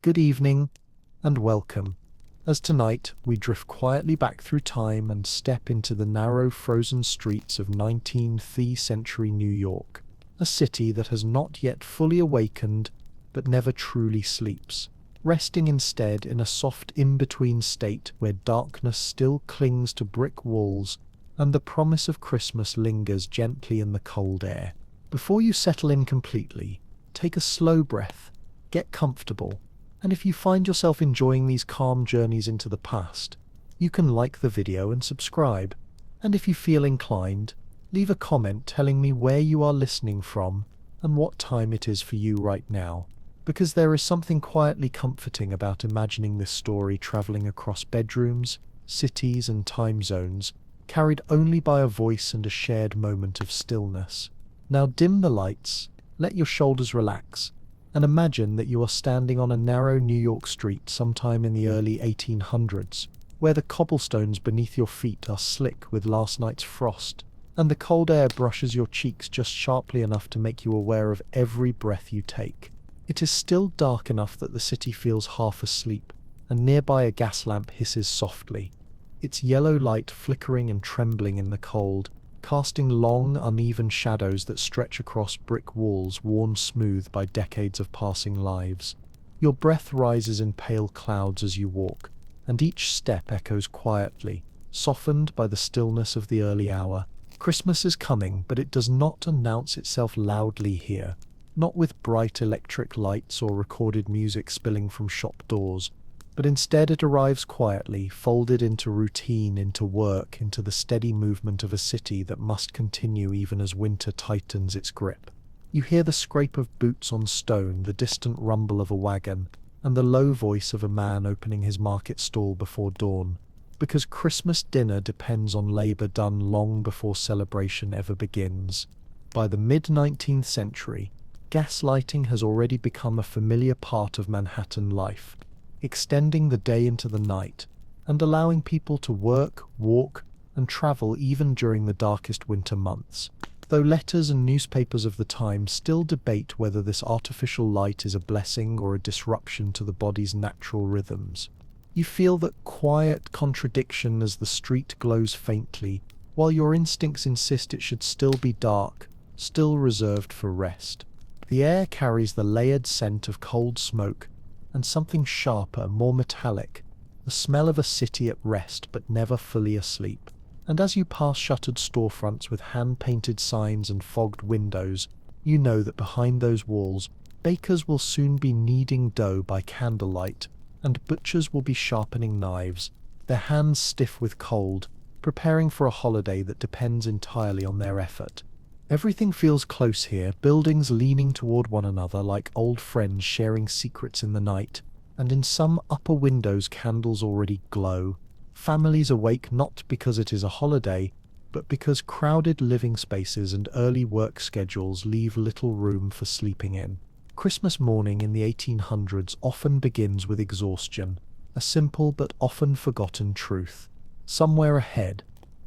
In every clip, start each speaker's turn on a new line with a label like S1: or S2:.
S1: Good evening, and welcome, as tonight we drift quietly back through time and step into the narrow frozen streets of 19th century New York, a city that has not yet fully awakened but never truly sleeps, resting instead in a soft in-between state where darkness still clings to brick walls and the promise of Christmas lingers gently in the cold air. Before you settle in completely, take a slow breath, get comfortable, and if you find yourself enjoying these calm journeys into the past, you can like the video and subscribe. And if you feel inclined, leave a comment telling me where you are listening from and what time it is for you right now, because there is something quietly comforting about imagining this story traveling across bedrooms, cities, and time zones, carried only by a voice and a shared moment of stillness. Now dim the lights, let your shoulders relax, and imagine that you are standing on a narrow New York street sometime in the early 1800s, where the cobblestones beneath your feet are slick with last night's frost, and the cold air brushes your cheeks just sharply enough to make you aware of every breath you take. It is still dark enough that the city feels half asleep, and nearby a gas lamp hisses softly, its yellow light flickering and trembling in the cold, casting long, uneven shadows that stretch across brick walls worn smooth by decades of passing lives. Your breath rises in pale clouds as you walk, and each step echoes quietly, softened by the stillness of the early hour. Christmas is coming, but it does not announce itself loudly here, not with bright electric lights or recorded music spilling from shop doors, but instead it arrives quietly, folded into routine, into work, into the steady movement of a city that must continue even as winter tightens its grip. You hear the scrape of boots on stone, the distant rumble of a wagon, and the low voice of a man opening his market stall before dawn, because Christmas dinner depends on labor done long before celebration ever begins. By the mid-19th century, gaslighting has already become a familiar part of Manhattan life, extending the day into the night, and allowing people to work, walk, and travel even during the darkest winter months, though letters and newspapers of the time still debate whether this artificial light is a blessing or a disruption to the body's natural rhythms. You feel that quiet contradiction as the street glows faintly, while your instincts insist it should still be dark, still reserved for rest. The air carries the layered scent of cold smoke, and something sharper, more metallic, the smell of a city at rest but never fully asleep. And as you pass shuttered storefronts with hand-painted signs and fogged windows, you know that behind those walls, bakers will soon be kneading dough by candlelight, and butchers will be sharpening knives, their hands stiff with cold, preparing for a holiday that depends entirely on their effort. Everything feels close here, buildings leaning toward one another like old friends sharing secrets in the night, and in some upper windows candles already glow, families awake not because it is a holiday, but because crowded living spaces and early work schedules leave little room for sleeping in. Christmas morning in the 1800s often begins with exhaustion, a simple but often forgotten truth. Somewhere ahead,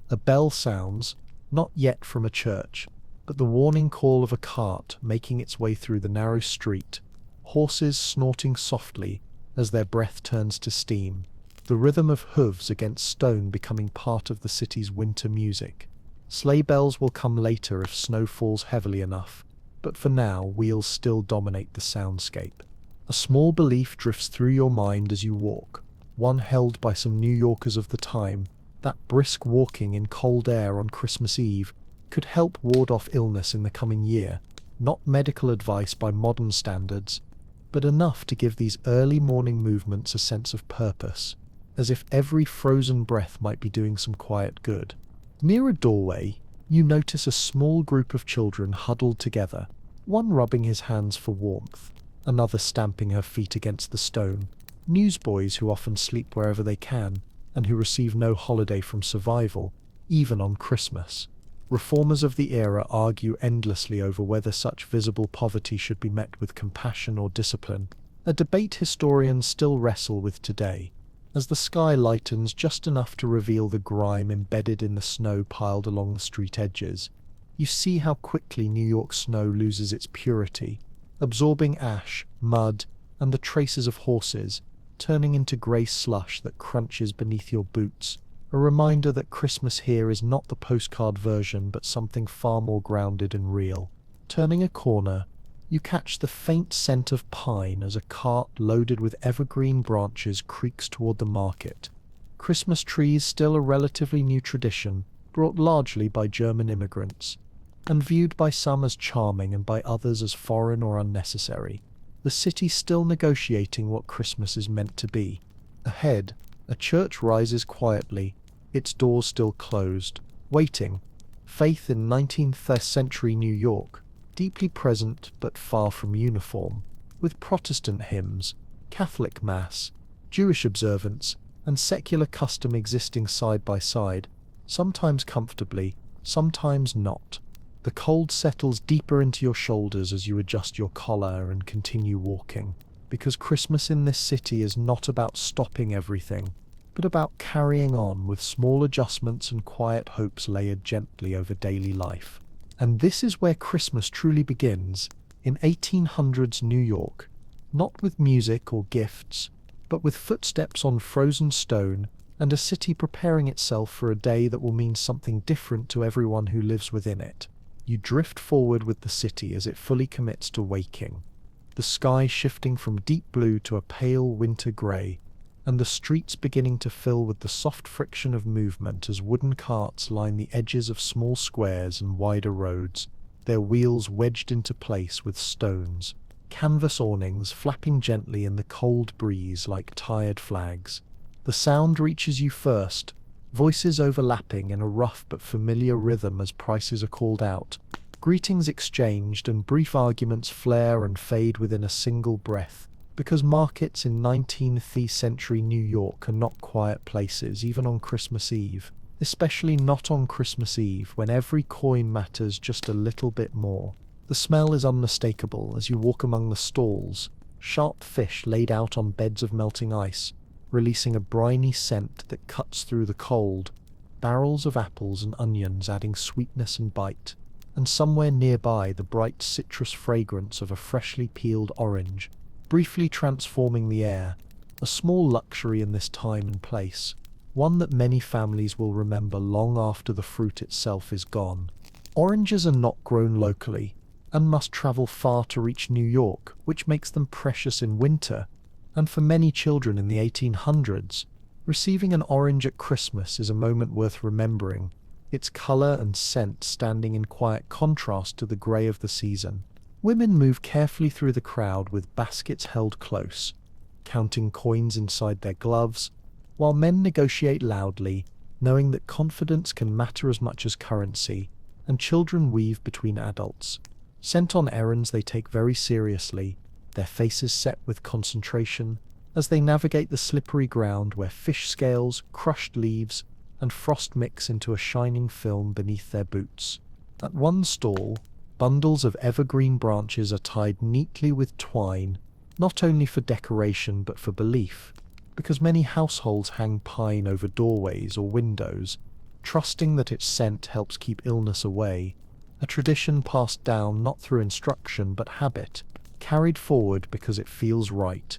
S1: a bell sounds, not yet from a church, but the warning call of a cart making its way through the narrow street, horses snorting softly as their breath turns to steam, the rhythm of hooves against stone becoming part of the city's winter music. Sleigh bells will come later if snow falls heavily enough, but for now wheels still dominate the soundscape. A small belief drifts through your mind as you walk, one held by some New Yorkers of the time, that brisk walking in cold air on Christmas Eve could help ward off illness in the coming year. Not medical advice by modern standards, but enough to give these early morning movements a sense of purpose, as if every frozen breath might be doing some quiet good. Near a doorway, you notice a small group of children huddled together, one rubbing his hands for warmth, another stamping her feet against the stone. Newsboys who often sleep wherever they can, and who receive no holiday from survival, even on Christmas. Reformers of the era argue endlessly over whether such visible poverty should be met with compassion or discipline, a debate historians still wrestle with today. As the sky lightens just enough to reveal the grime embedded in the snow piled along the street edges, you see how quickly New York snow loses its purity, absorbing ash, mud, and the traces of horses, turning into grey slush that crunches beneath your boots, a reminder that Christmas here is not the postcard version but something far more grounded and real. Turning a corner, you catch the faint scent of pine as a cart loaded with evergreen branches creaks toward the market. Christmas trees still a relatively new tradition, brought largely by German immigrants, and viewed by some as charming and by others as foreign or unnecessary. The city still negotiating what Christmas is meant to be. Ahead, a church rises quietly, its doors still closed, waiting. Faith in 19th century New York, deeply present but far from uniform, with Protestant hymns, Catholic Mass, Jewish observance, and secular custom existing side by side, sometimes comfortably, sometimes not. The cold settles deeper into your shoulders as you adjust your collar and continue walking, because Christmas in this city is not about stopping everything, but about carrying on with small adjustments and quiet hopes layered gently over daily life. And this is where Christmas truly begins, in 1800s New York, not with music or gifts, but with footsteps on frozen stone and a city preparing itself for a day that will mean something different to everyone who lives within it. You drift forward with the city as it fully commits to waking, the sky shifting from deep blue to a pale winter grey, and the streets beginning to fill with the soft friction of movement as wooden carts line the edges of small squares and wider roads, their wheels wedged into place with stones, canvas awnings flapping gently in the cold breeze like tired flags. The sound reaches you first, voices overlapping in a rough but familiar rhythm as prices are called out, greetings exchanged and brief arguments flare and fade within a single breath, because markets in 19th century New York are not quiet places even on Christmas Eve, especially not on Christmas Eve when every coin matters just a little bit more. The smell is unmistakable as you walk among the stalls, sharp fish laid out on beds of melting ice, releasing a briny scent that cuts through the cold, barrels of apples and onions adding sweetness and bite, and somewhere nearby the bright citrus fragrance of a freshly peeled orange, briefly transforming the air, a small luxury in this time and place, one that many families will remember long after the fruit itself is gone. Oranges are not grown locally, and must travel far to reach New York, which makes them precious in winter, and for many children in the 1800s, receiving an orange at Christmas is a moment worth remembering, its colour and scent standing in quiet contrast to the grey of the season. Women move carefully through the crowd with baskets held close, counting coins inside their gloves, while men negotiate loudly, knowing that confidence can matter as much as currency, and children weave between adults. Sent on errands they take very seriously, their faces set with concentration, as they navigate the slippery ground where fish scales, crushed leaves, and frost mix into a shining film beneath their boots. At one stall, bundles of evergreen branches are tied neatly with twine, not only for decoration but for belief, because many households hang pine over doorways or windows, trusting that its scent helps keep illness away, a tradition passed down not through instruction but habit, carried forward because it feels right,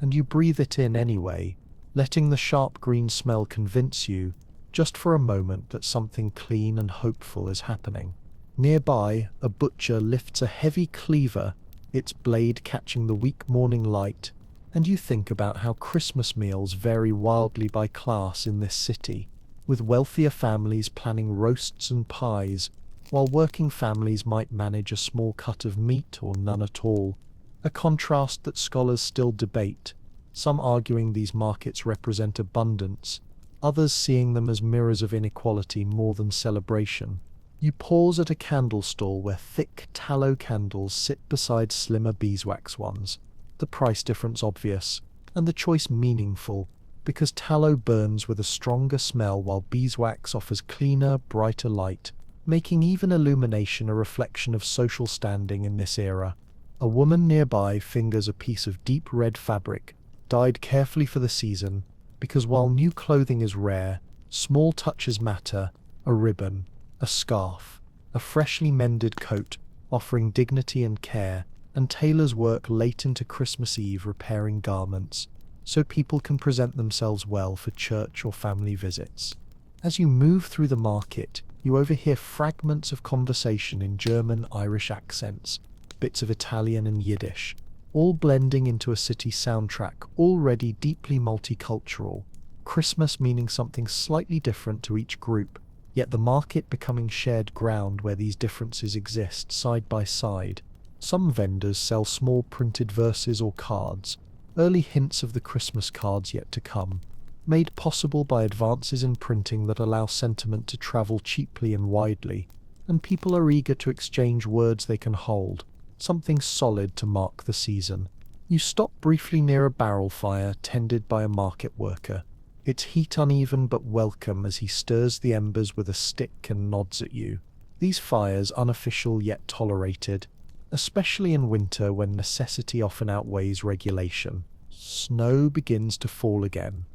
S1: and you breathe it in anyway, letting the sharp green smell convince you, just for a moment, that something clean and hopeful is happening. Nearby, a butcher lifts a heavy cleaver, its blade catching the weak morning light, and you think about how Christmas meals vary wildly by class in this city, with wealthier families planning roasts and pies, while working families might manage a small cut of meat or none at all, a contrast that scholars still debate, some arguing these markets represent abundance, others seeing them as mirrors of inequality more than celebration. You pause at a candle stall where thick tallow candles sit beside slimmer beeswax ones, the price difference obvious, and the choice meaningful, because tallow burns with a stronger smell while beeswax offers cleaner, brighter light, making even illumination a reflection of social standing in this era. A woman nearby fingers a piece of deep red fabric, dyed carefully for the season, because while new clothing is rare, small touches matter, a ribbon, a scarf, a freshly mended coat, offering dignity and care, and tailors work late into Christmas Eve repairing garments so people can present themselves well for church or family visits. As you move through the market, you overhear fragments of conversation in German, Irish accents, bits of Italian and Yiddish, all blending into a city soundtrack already deeply multicultural. Christmas meaning something slightly different to each group, yet the market becoming shared ground where these differences exist side by side. Some vendors sell small printed verses or cards, early hints of the Christmas cards yet to come, made possible by advances in printing that allow sentiment to travel cheaply and widely, and people are eager to exchange words they can hold, something solid to mark the season. You stop briefly near a barrel fire tended by a market worker, its heat uneven but welcome as he stirs the embers with a stick and nods at you. These fires, unofficial yet tolerated, especially in winter when necessity often outweighs regulation. Snow begins to fall again,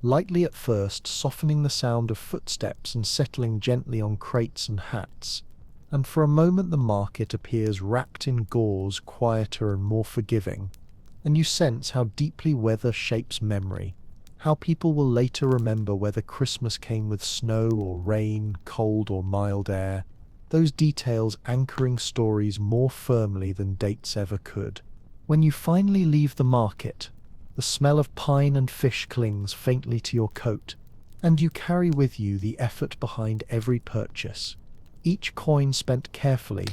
S1: lightly at first, softening the sound of footsteps and settling gently on crates and hats. And for a moment the market appears wrapped in gauze, quieter and more forgiving, and you sense how deeply weather shapes memory, how people will later remember whether Christmas came with snow or rain, cold or mild air, those details anchoring stories more firmly than dates ever could. When you finally leave the market, the smell of pine and fish clings faintly to your coat, and you carry with you the effort behind every purchase, each coin spent carefully,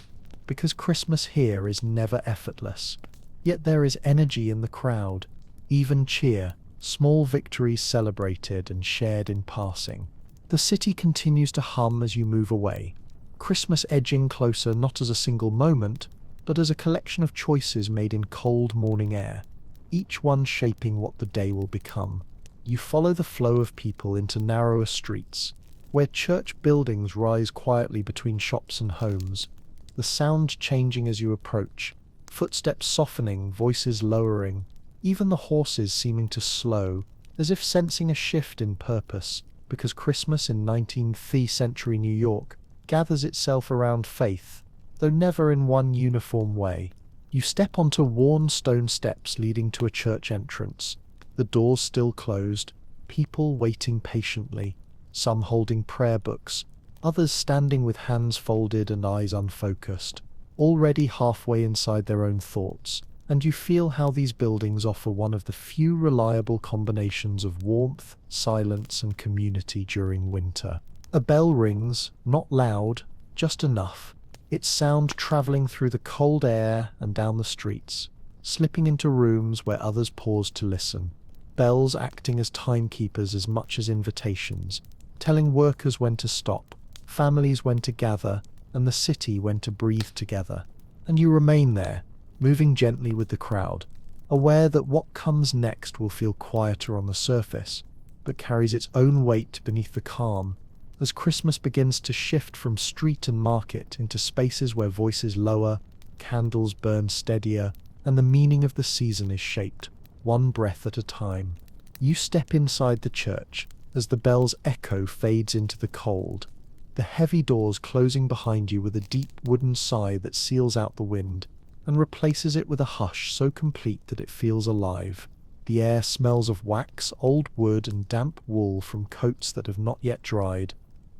S1: because Christmas here is never effortless. Yet there is energy in the crowd, even cheer, small victories celebrated and shared in passing. The city continues to hum as you move away, Christmas edging closer not as a single moment, but as a collection of choices made in cold morning air, each one shaping what the day will become. You follow the flow of people into narrower streets, where church buildings rise quietly between shops and homes, the sound changing as you approach, footsteps softening, voices lowering, even the horses seeming to slow, as if sensing a shift in purpose, because Christmas in 19th century New York gathers itself around faith, though never in one uniform way. You step onto worn stone steps leading to a church entrance, the doors still closed, people waiting patiently, some holding prayer books, others standing with hands folded and eyes unfocused, already halfway inside their own thoughts, and you feel how these buildings offer one of the few reliable combinations of warmth, silence, and community during winter. A bell rings, not loud, just enough, its sound traveling through the cold air and down the streets, slipping into rooms where others pause to listen. Bells acting as timekeepers as much as invitations, telling workers when to stop, families when to gather, and the city when to breathe together. And you remain there, moving gently with the crowd, aware that what comes next will feel quieter on the surface, but carries its own weight beneath the calm, as Christmas begins to shift from street and market into spaces where voices lower, candles burn steadier, and the meaning of the season is shaped, one breath at a time. You step inside the church as the bell's echo fades into the cold, the heavy doors closing behind you with a deep wooden sigh that seals out the wind and replaces it with a hush so complete that it feels alive. The air smells of wax, old wood, and damp wool from coats that have not yet dried,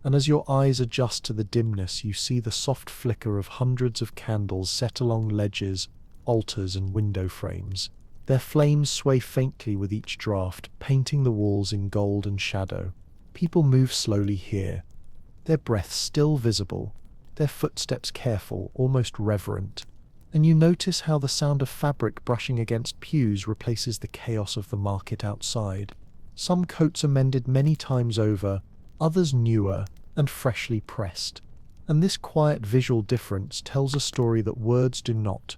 S1: and as your eyes adjust to the dimness, you see the soft flicker of hundreds of candles set along ledges, altars, and window frames. Their flames sway faintly with each draft, painting the walls in gold and shadow. People move slowly here, their breath still visible, their footsteps careful, almost reverent, and you notice how the sound of fabric brushing against pews replaces the chaos of the market outside. Some coats are mended many times over, others newer and freshly pressed. And this quiet visual difference tells a story that words do not.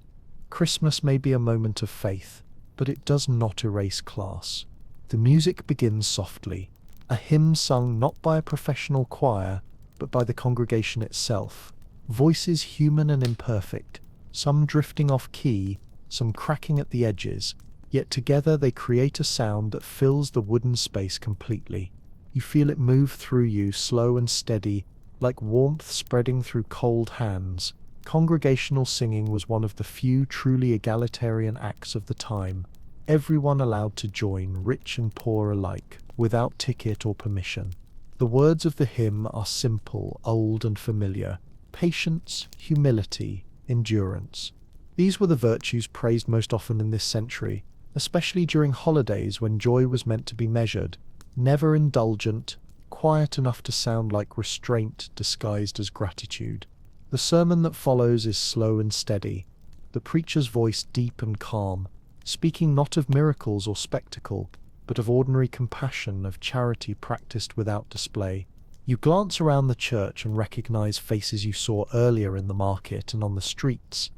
S1: Christmas may be a moment of faith, but it does not erase class. The music begins softly, a hymn sung not by a professional choir, but by the congregation itself. Voices human and imperfect, some drifting off key, some cracking at the edges, yet together they create a sound that fills the wooden space completely. You feel it move through you, slow and steady, like warmth spreading through cold hands, Congregational singing was one of the few truly egalitarian acts of the time, everyone allowed to join, rich and poor alike, without ticket or permission. The words of the hymn are simple, old and familiar: patience, humility, endurance. These were the virtues praised most often in this century, especially during holidays when joy was meant to be measured, never indulgent, quiet enough to sound like restraint disguised as gratitude. The sermon that follows is slow and steady, the preacher's voice deep and calm, speaking not of miracles or spectacle, but of ordinary compassion, of charity practiced without display. You glance around the church and recognize faces you saw earlier in the market and on the streets.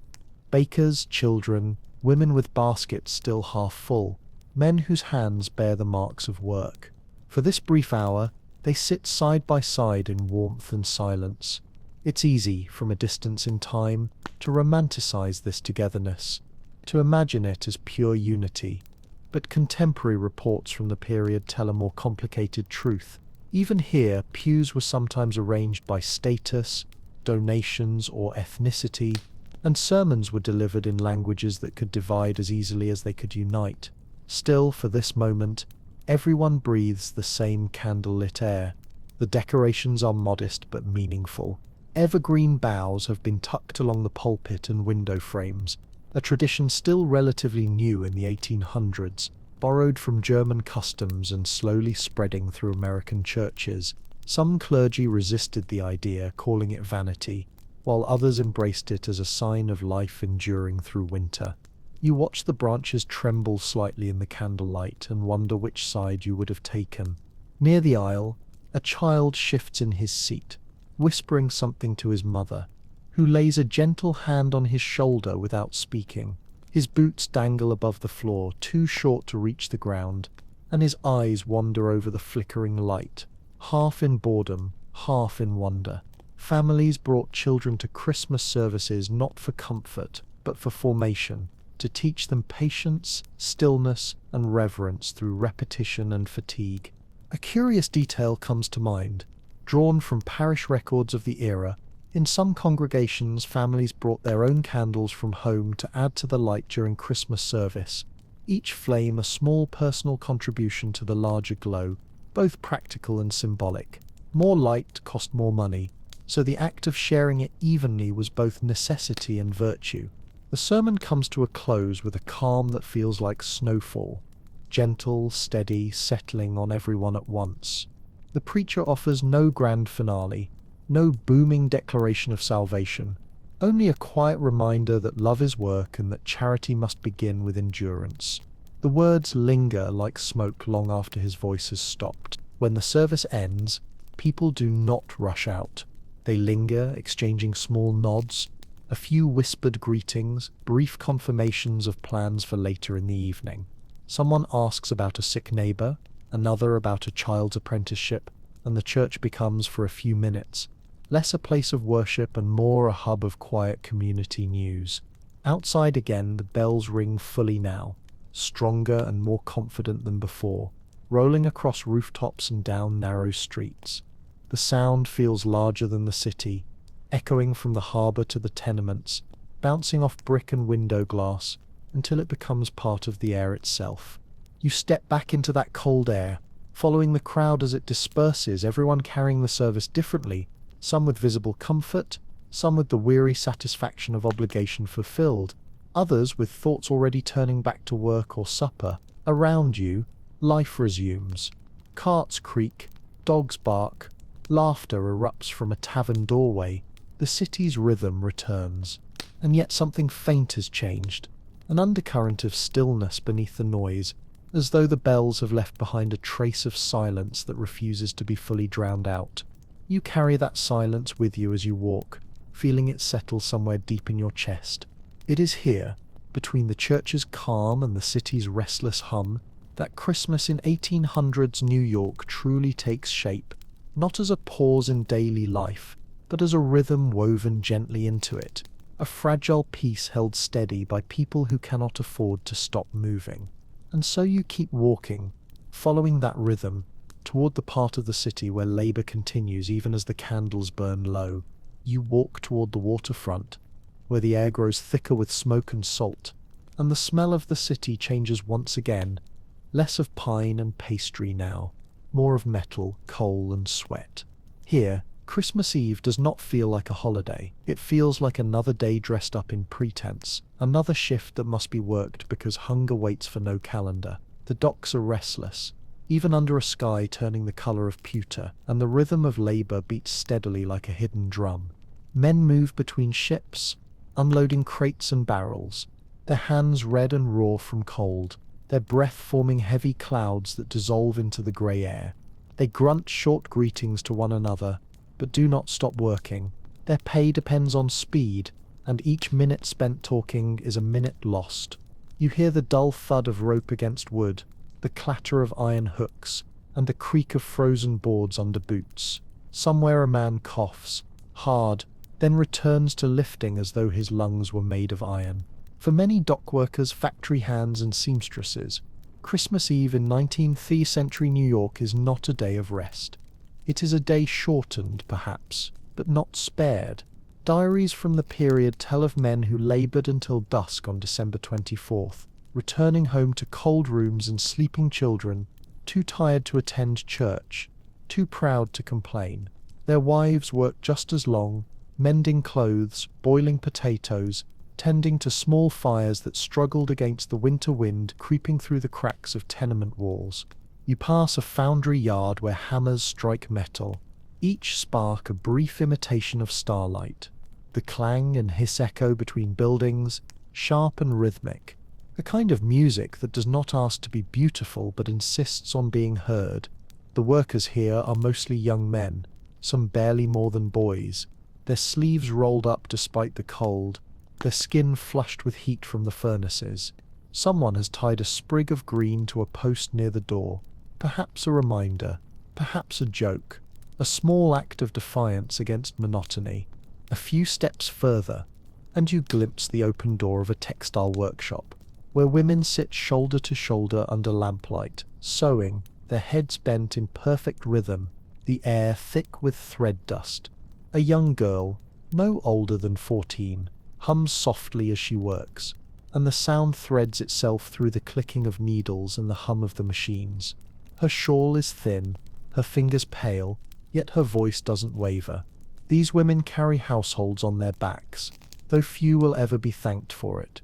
S1: Bakers, children, women with baskets still half full, men whose hands bear the marks of work. For this brief hour, they sit side by side in warmth and silence. It's easy, from a distance in time, to romanticize this togetherness, to imagine it as pure unity. But contemporary reports from the period tell a more complicated truth. Even here, pews were sometimes arranged by status, donations, or ethnicity, and sermons were delivered in languages that could divide as easily as they could unite. Still, for this moment, everyone breathes the same candlelit air. The decorations are modest but meaningful. Evergreen boughs have been tucked along the pulpit and window frames, a tradition still relatively new in the 1800s, borrowed from German customs and slowly spreading through American churches. Some clergy resisted the idea, calling it vanity, while others embraced it as a sign of life enduring through winter. You watch the branches tremble slightly in the candlelight and wonder which side you would have taken. Near the aisle, a child shifts in his seat, whispering something to his mother, who lays a gentle hand on his shoulder without speaking. His boots dangle above the floor, too short to reach the ground, and his eyes wander over the flickering light, half in boredom, half in wonder. Families brought children to Christmas services not for comfort, but for formation, to teach them patience, stillness, and reverence through repetition and fatigue. A curious detail comes to mind, drawn from parish records of the era. In some congregations, families brought their own candles from home to add to the light during Christmas service, each flame a small personal contribution to the larger glow, both practical and symbolic. More light cost more money, so the act of sharing it evenly was both necessity and virtue. The sermon comes to a close with a calm that feels like snowfall, gentle, steady, settling on everyone at once. The preacher offers no grand finale, no booming declaration of salvation, only a quiet reminder that love is work and that charity must begin with endurance. The words linger like smoke long after his voice has stopped. When the service ends, people do not rush out. They linger, exchanging small nods, a few whispered greetings, brief confirmations of plans for later in the evening. Someone asks about a sick neighbor, another about a child's apprenticeship, and the church becomes, for a few minutes, less a place of worship and more a hub of quiet community news. Outside again, the bells ring fully now, stronger and more confident than before, rolling across rooftops and down narrow streets. The sound feels larger than the city, echoing from the harbour to the tenements, bouncing off brick and window glass, until it becomes part of the air itself. You step back into that cold air, following the crowd as it disperses, everyone carrying the service differently, some with visible comfort, some with the weary satisfaction of obligation fulfilled, others with thoughts already turning back to work or supper. Around you, life resumes. Carts creak, dogs bark, laughter erupts from a tavern doorway. The city's rhythm returns. And yet something faint has changed, an undercurrent of stillness beneath the noise, as though the bells have left behind a trace of silence that refuses to be fully drowned out. You carry that silence with you as you walk, feeling it settle somewhere deep in your chest. It is here, between the church's calm and the city's restless hum, that Christmas in 1800s New York truly takes shape, not as a pause in daily life, but as a rhythm woven gently into it, a fragile piece held steady by people who cannot afford to stop moving. And so you keep walking, following that rhythm, toward the part of the city where labor continues even as the candles burn low. You walk toward the waterfront, where the air grows thicker with smoke and salt, and the smell of the city changes once again, less of pine and pastry now, more of metal, coal and sweat. Here, Christmas Eve does not feel like a holiday. It feels like another day dressed up in pretense, another shift that must be worked because hunger waits for no calendar. The docks are restless, even under a sky turning the color of pewter, and the rhythm of labor beats steadily like a hidden drum. Men move between ships, unloading crates and barrels, their hands red and raw from cold, their breath forming heavy clouds that dissolve into the grey air. They grunt short greetings to one another, but do not stop working. Their pay depends on speed, and each minute spent talking is a minute lost. You hear the dull thud of rope against wood, the clatter of iron hooks, and the creak of frozen boards under boots. Somewhere a man coughs, hard, then returns to lifting as though his lungs were made of iron. For many dockworkers, factory hands and seamstresses, Christmas Eve in 19th century New York is not a day of rest. It is a day shortened, perhaps, but not spared. Diaries from the period tell of men who labored until dusk on December 24th, returning home to cold rooms and sleeping children, too tired to attend church, too proud to complain. Their wives worked just as long, mending clothes, boiling potatoes, tending to small fires that struggled against the winter wind creeping through the cracks of tenement walls. You pass a foundry yard where hammers strike metal, each spark a brief imitation of starlight. The clang and hiss echo between buildings, sharp and rhythmic, a kind of music that does not ask to be beautiful but insists on being heard. The workers here are mostly young men, some barely more than boys, their sleeves rolled up despite the cold, their skin flushed with heat from the furnaces. Someone has tied a sprig of green to a post near the door, perhaps a reminder, perhaps a joke, a small act of defiance against monotony. A few steps further, and you glimpse the open door of a textile workshop, where women sit shoulder to shoulder under lamplight, sewing, their heads bent in perfect rhythm, the air thick with thread dust. A young girl, no older than 14, hums softly as she works, and the sound threads itself through the clicking of needles and the hum of the machines. Her shawl is thin, her fingers pale, yet her voice doesn't waver. These women carry households on their backs, though few will ever be thanked for it.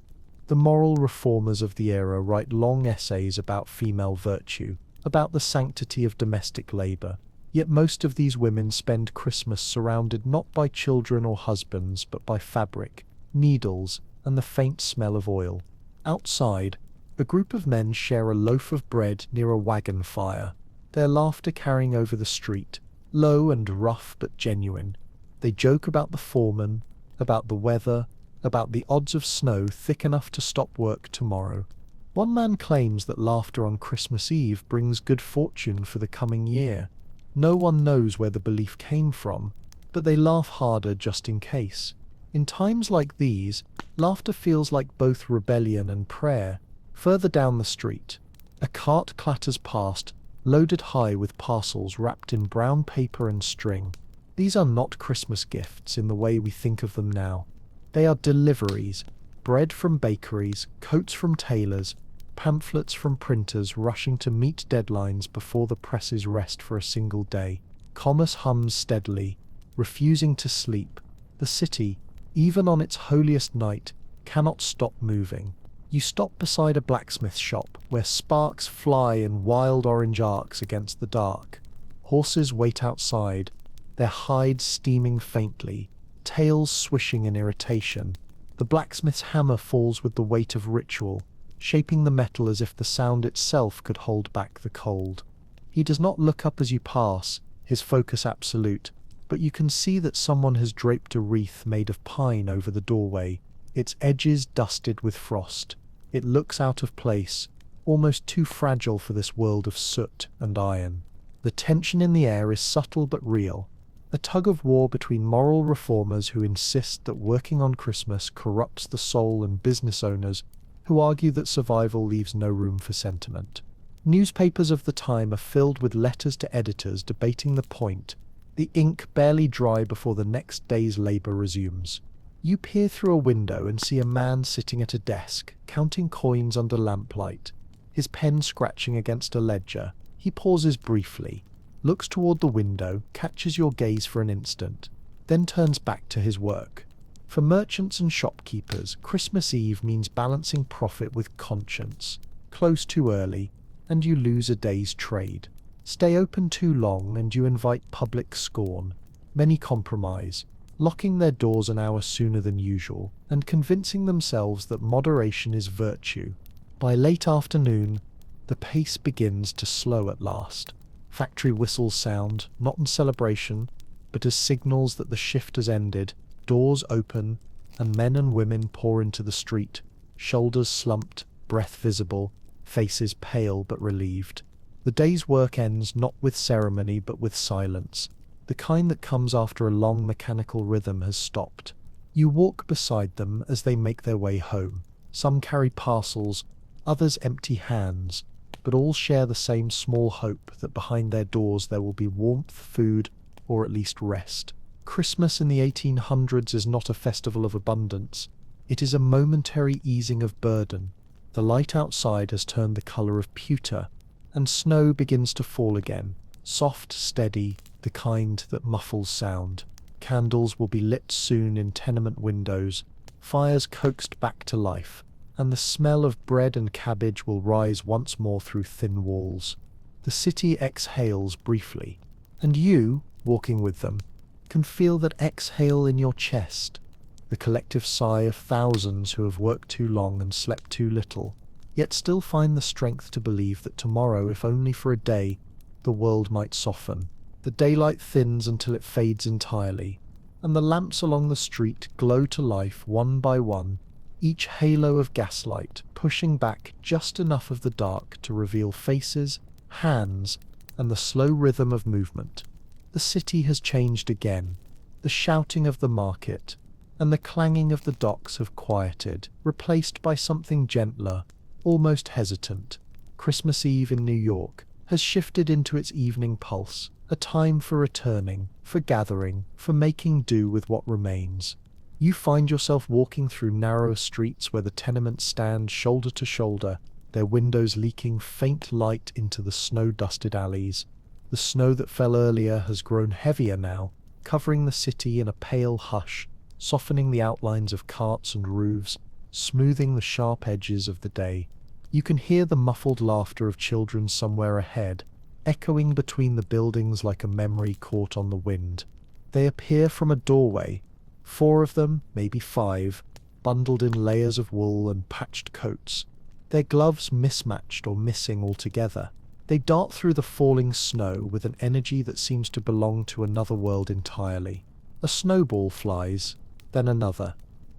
S1: The moral reformers of the era write long essays about female virtue, about the sanctity of domestic labor. Yet most of these women spend Christmas surrounded not by children or husbands, but by fabric, needles, and the faint smell of oil. Outside, a group of men share a loaf of bread near a wagon fire, their laughter carrying over the street, low and rough but genuine. They joke about the foreman, about the weather, about the odds of snow thick enough to stop work tomorrow. One man claims that laughter on Christmas Eve brings good fortune for the coming year. No one knows where the belief came from, but they laugh harder just in case. In times like these, laughter feels like both rebellion and prayer. Further down the street, a cart clatters past, loaded high with parcels wrapped in brown paper and string. These are not Christmas gifts in the way we think of them now. They are deliveries, bread from bakeries, coats from tailors, pamphlets from printers rushing to meet deadlines before the presses rest for a single day. Commerce hums steadily, refusing to sleep. The city, even on its holiest night, cannot stop moving. You stop beside a blacksmith shop where sparks fly in wild orange arcs against the dark. Horses wait outside, their hides steaming faintly, tails swishing in irritation. The blacksmith's hammer falls with the weight of ritual, shaping the metal as if the sound itself could hold back the cold. He does not look up as you pass, his focus absolute, but you can see that someone has draped a wreath made of pine over the doorway, its edges dusted with frost. It looks out of place, almost too fragile for this world of soot and iron. The tension in the air is subtle but real, a tug-of-war between moral reformers who insist that working on Christmas corrupts the soul and business owners who argue that survival leaves no room for sentiment. Newspapers of the time are filled with letters to editors debating the point, the ink barely dry before the next day's labor resumes. You peer through a window and see a man sitting at a desk, counting coins under lamplight, his pen scratching against a ledger. He pauses briefly, looks toward the window, catches your gaze for an instant, then turns back to his work. For merchants and shopkeepers, Christmas Eve means balancing profit with conscience. Close too early, and you lose a day's trade. Stay open too long, and you invite public scorn. Many compromise, locking their doors an hour sooner than usual, and convincing themselves that moderation is virtue. By late afternoon, the pace begins to slow at last. Factory whistles sound, not in celebration, but as signals that the shift has ended. Doors open, and men and women pour into the street, shoulders slumped, breath visible, faces pale but relieved. The day's work ends not with ceremony but with silence, the kind that comes after a long mechanical rhythm has stopped. You walk beside them as they make their way home. Some carry parcels, others empty hands, but all share the same small hope that behind their doors there will be warmth, food, or at least rest. Christmas in the 1800s is not a festival of abundance. It is a momentary easing of burden. The light outside has turned the colour of pewter, and snow begins to fall again, soft, steady, the kind that muffles sound. Candles will be lit soon in tenement windows, fires coaxed back to life, and the smell of bread and cabbage will rise once more through thin walls. The city exhales briefly, and you, walking with them, can feel that exhale in your chest, the collective sigh of thousands who have worked too long and slept too little, yet still find the strength to believe that tomorrow, if only for a day, the world might soften. The daylight thins until it fades entirely, and the lamps along the street glow to life one by one, each halo of gaslight pushing back just enough of the dark to reveal faces, hands, and the slow rhythm of movement. The city has changed again. The shouting of the market and the clanging of the docks have quieted, replaced by something gentler, almost hesitant. Christmas Eve in New York has shifted into its evening pulse, a time for returning, for gathering, for making do with what remains. You find yourself walking through narrow streets where the tenements stand shoulder to shoulder, their windows leaking faint light into the snow-dusted alleys. The snow that fell earlier has grown heavier now, covering the city in a pale hush, softening the outlines of carts and roofs, smoothing the sharp edges of the day. You can hear the muffled laughter of children somewhere ahead, echoing between the buildings like a memory caught on the wind. They appear from a doorway, 4 of them, maybe 5, bundled in layers of wool and patched coats, their gloves mismatched or missing altogether. They dart through the falling snow with an energy that seems to belong to another world entirely. A snowball flies, then another.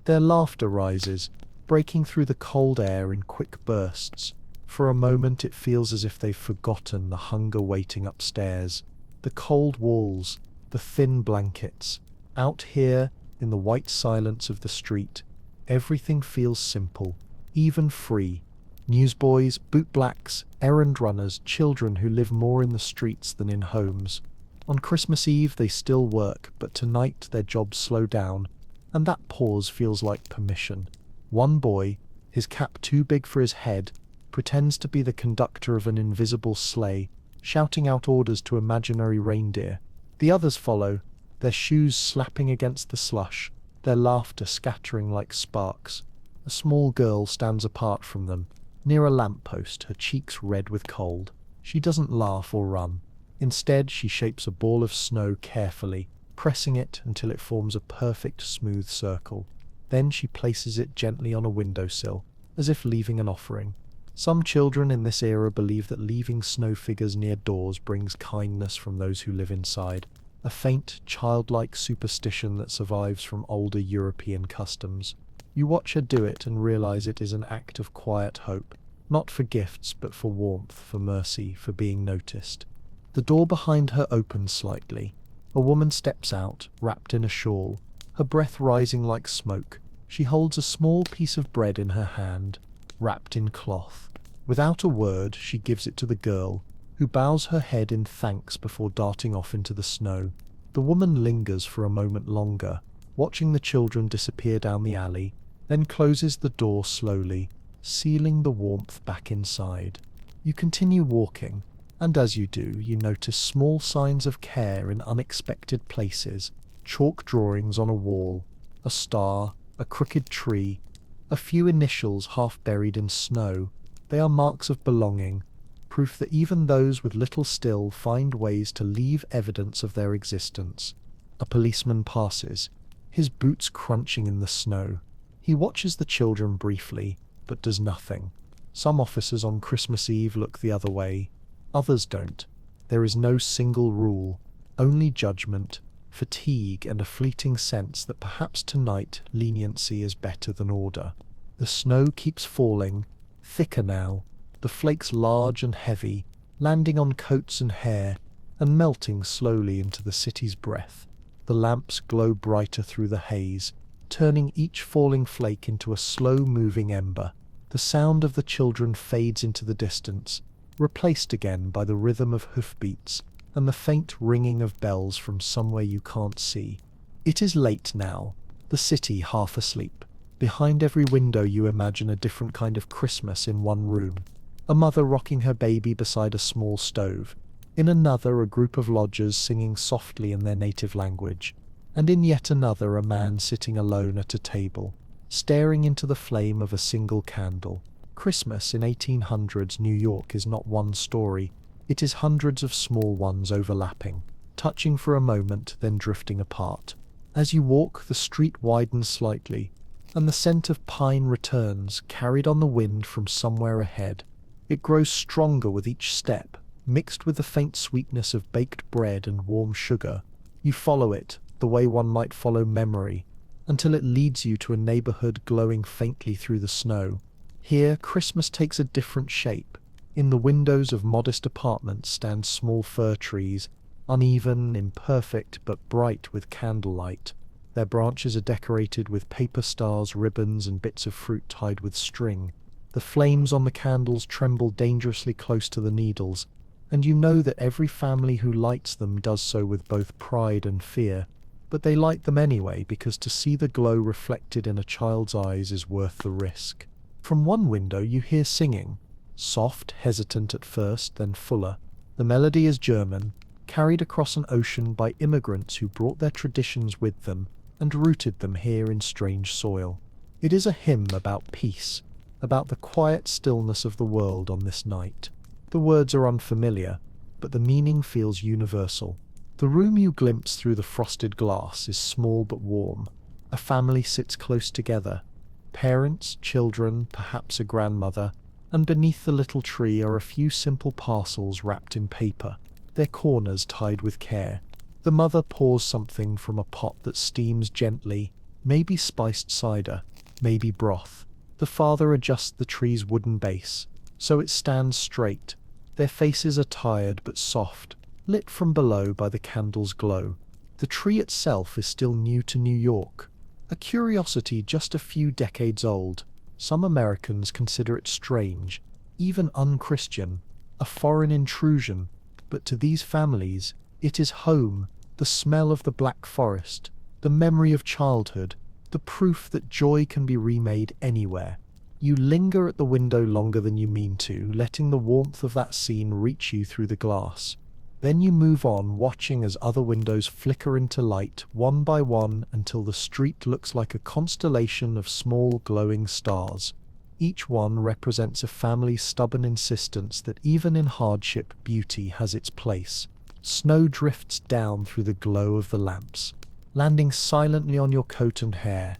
S1: Their laughter rises, breaking through the cold air in quick bursts. For a moment it feels as if they've forgotten the hunger waiting upstairs. The cold walls, the thin blankets. Out here, in the white silence of the street, everything feels simple, even free. Newsboys, bootblacks, errand runners, children who live more in the streets than in homes. On Christmas Eve they still work, but tonight their jobs slow down, and that pause feels like permission. One boy, his cap too big for his head, pretends to be the conductor of an invisible sleigh, shouting out orders to imaginary reindeer. The others follow, their shoes slapping against the slush, their laughter scattering like sparks. A small girl stands apart from them, near a lamppost, her cheeks red with cold. She doesn't laugh or run. Instead, she shapes a ball of snow carefully, pressing it until it forms a perfect smooth circle. Then she places it gently on a windowsill, as if leaving an offering. Some children in this era believe that leaving snow figures near doors brings kindness from those who live inside, a faint, childlike superstition that survives from older European customs. You watch her do it and realize it is an act of quiet hope, not for gifts but for warmth, for mercy, for being noticed. The door behind her opens slightly. A woman steps out, wrapped in a shawl, her breath rising like smoke. She holds a small piece of bread in her hand, wrapped in cloth. Without a word, she gives it to the girl, who bows her head in thanks before darting off into the snow. The woman lingers for a moment longer, watching the children disappear down the alley, then closes the door slowly, sealing the warmth back inside. You continue walking, and as you do, you notice small signs of care in unexpected places: chalk drawings on a wall, a star, a crooked tree, a few initials half buried in snow. They are marks of belonging, proof that even those with little still find ways to leave evidence of their existence. A policeman passes, his boots crunching in the snow. He watches the children briefly, but does nothing. Some officers on Christmas Eve look the other way, others don't. There is no single rule, only judgment, fatigue, and a fleeting sense that perhaps tonight leniency is better than order. The snow keeps falling, thicker now, the flakes large and heavy, landing on coats and hair, and melting slowly into the city's breath. The lamps glow brighter through the haze, turning each falling flake into a slow-moving ember. The sound of the children fades into the distance, replaced again by the rhythm of hoofbeats and the faint ringing of bells from somewhere you can't see. It is late now, the city half asleep. Behind every window you imagine a different kind of Christmas in one room. A mother rocking her baby beside a small stove. In another, a group of lodgers singing softly in their native language. And in yet another, a man sitting alone at a table, staring into the flame of a single candle. Christmas in 1800s New York is not one story. It is hundreds of small ones overlapping, touching for a moment, then drifting apart. As you walk, the street widens slightly, and the scent of pine returns, carried on the wind from somewhere ahead. It grows stronger with each step, mixed with the faint sweetness of baked bread and warm sugar. You follow it, the way one might follow memory, until it leads you to a neighborhood glowing faintly through the snow. Here, Christmas takes a different shape. In the windows of modest apartments stand small fir trees, uneven, imperfect, but bright with candlelight. Their branches are decorated with paper stars, ribbons, and bits of fruit tied with string. The flames on the candles tremble dangerously close to the needles, and you know that every family who lights them does so with both pride and fear. But they light them anyway, because to see the glow reflected in a child's eyes is worth the risk. From one window you hear singing, soft, hesitant at first, then fuller. The melody is German, carried across an ocean by immigrants who brought their traditions with them and rooted them here in strange soil. It is a hymn about peace, about the quiet stillness of the world on this night. The words are unfamiliar, but the meaning feels universal. The room you glimpse through the frosted glass is small but warm. A family sits close together. Parents, children, perhaps a grandmother, and beneath the little tree are a few simple parcels wrapped in paper, their corners tied with care. The mother pours something from a pot that steams gently, maybe spiced cider, maybe broth. The father adjusts the tree's wooden base, so it stands straight. Their faces are tired but soft, lit from below by the candle's glow. The tree itself is still new to New York, a curiosity just a few decades old. Some Americans consider it strange, even unchristian, a foreign intrusion, but to these families, it is home, the smell of the Black Forest, the memory of childhood, the proof that joy can be remade anywhere. You linger at the window longer than you mean to, letting the warmth of that scene reach you through the glass. Then you move on, watching as other windows flicker into light, one by one, until the street looks like a constellation of small glowing stars. Each one represents a family's stubborn insistence that even in hardship, beauty has its place. Snow drifts down through the glow of the lamps, landing silently on your coat and hair,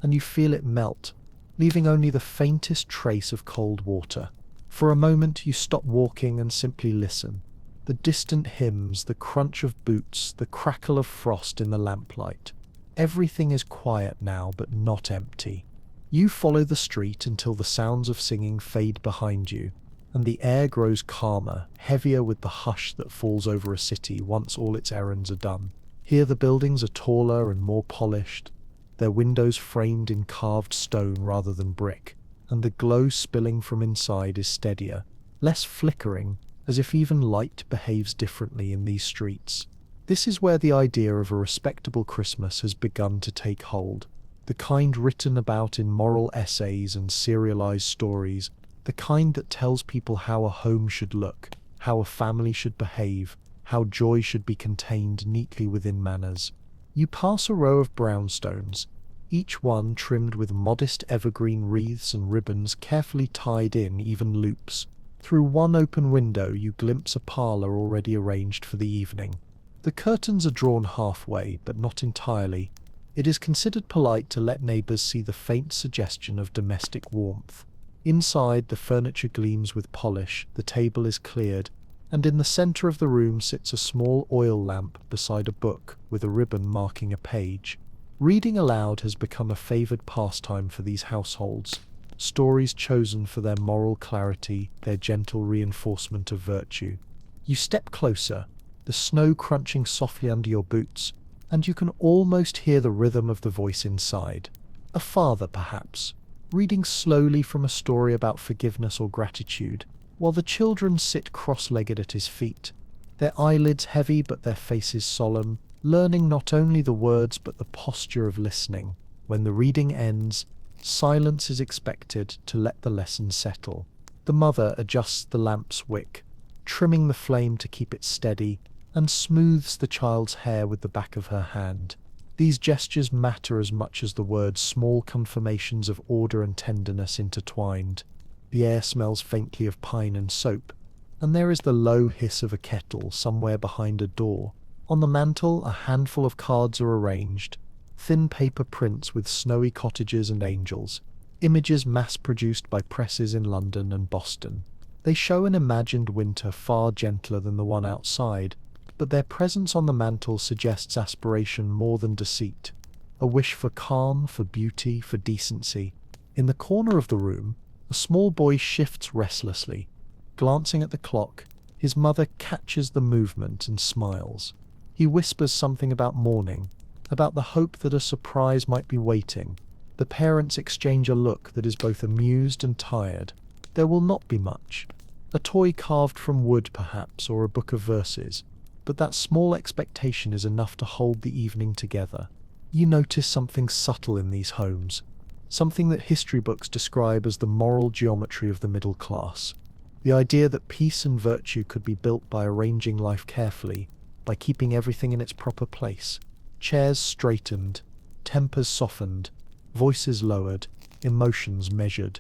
S1: and you feel it melt, leaving only the faintest trace of cold water. For a moment you stop walking and simply listen. The distant hymns, the crunch of boots, the crackle of frost in the lamplight. Everything is quiet now, but not empty. You follow the street until the sounds of singing fade behind you, and the air grows calmer, heavier with the hush that falls over a city once all its errands are done. Here the buildings are taller and more polished, their windows framed in carved stone rather than brick, and the glow spilling from inside is steadier, less flickering, as if even light behaves differently in these streets. This is where the idea of a respectable Christmas has begun to take hold. The kind written about in moral essays and serialized stories, the kind that tells people how a home should look, how a family should behave, how joy should be contained neatly within manners. You pass a row of brownstones, each one trimmed with modest evergreen wreaths and ribbons carefully tied in even loops. Through one open window you glimpse a parlor already arranged for the evening. The curtains are drawn halfway, but not entirely. It is considered polite to let neighbors see the faint suggestion of domestic warmth. Inside, the furniture gleams with polish, the table is cleared, and in the center of the room sits a small oil lamp beside a book with a ribbon marking a page. Reading aloud has become a favored pastime for these households. Stories chosen for their moral clarity, their gentle reinforcement of virtue. You step closer, the snow crunching softly under your boots, and you can almost hear the rhythm of the voice inside. A father, perhaps, reading slowly from a story about forgiveness or gratitude, while the children sit cross-legged at his feet, their eyelids heavy but their faces solemn, learning not only the words but the posture of listening. When the reading ends, silence is expected to let the lesson settle. The mother adjusts the lamp's wick, trimming the flame to keep it steady, and smooths the child's hair with the back of her hand. These gestures matter as much as the words, small confirmations of order and tenderness intertwined. The air smells faintly of pine and soap, and there is the low hiss of a kettle somewhere behind a door. On the mantel, a handful of cards are arranged, thin paper prints with snowy cottages and angels, images mass-produced by presses in London and Boston. They show an imagined winter far gentler than the one outside, but their presence on the mantel suggests aspiration more than deceit, a wish for calm, for beauty, for decency. In the corner of the room, a small boy shifts restlessly. Glancing at the clock, his mother catches the movement and smiles. He whispers something about morning, about the hope that a surprise might be waiting. The parents exchange a look that is both amused and tired. There will not be much. A toy carved from wood, perhaps, or a book of verses. But that small expectation is enough to hold the evening together. You notice something subtle in these homes, something that history books describe as the moral geometry of the middle class. The idea that peace and virtue could be built by arranging life carefully, by keeping everything in its proper place. Chairs straightened, tempers softened, voices lowered, emotions measured.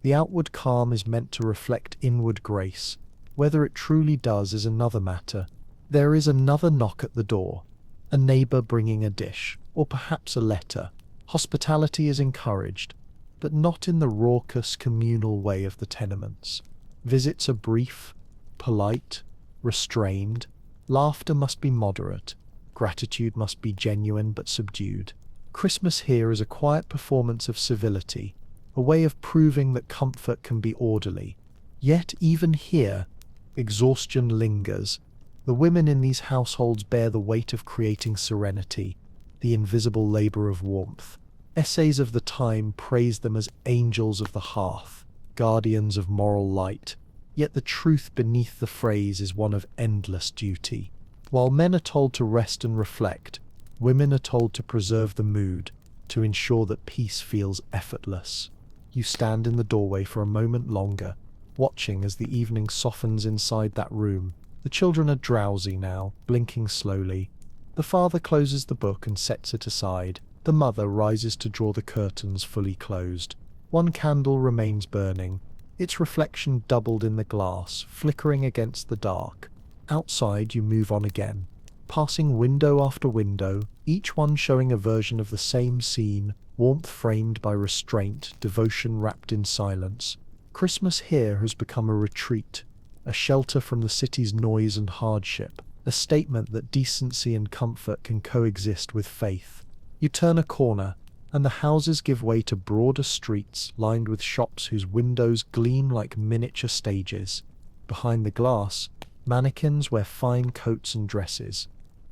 S1: The outward calm is meant to reflect inward grace. Whether it truly does is another matter. There is another knock at the door, a neighbor bringing a dish, or perhaps a letter. Hospitality is encouraged, but not in the raucous communal way of the tenements. Visits are brief, polite, restrained. Laughter must be moderate. Gratitude must be genuine but subdued. Christmas here is a quiet performance of civility, a way of proving that comfort can be orderly. Yet even here, exhaustion lingers. The women in these households bear the weight of creating serenity, the invisible labor of warmth. Essays of the time praise them as angels of the hearth, guardians of moral light. Yet the truth beneath the phrase is one of endless duty. While men are told to rest and reflect, women are told to preserve the mood, to ensure that peace feels effortless. You stand in the doorway for a moment longer, watching as the evening softens inside that room. The children are drowsy now, blinking slowly. The father closes the book and sets it aside. The mother rises to draw the curtains fully closed. One candle remains burning, its reflection doubled in the glass, flickering against the dark. Outside you move on again, passing window after window, each one showing a version of the same scene, warmth framed by restraint, devotion wrapped in silence. Christmas here has become a retreat, a shelter from the city's noise and hardship, a statement that decency and comfort can coexist with faith. You turn a corner, and the houses give way to broader streets lined with shops whose windows gleam like miniature stages. Behind the glass, mannequins wear fine coats and dresses.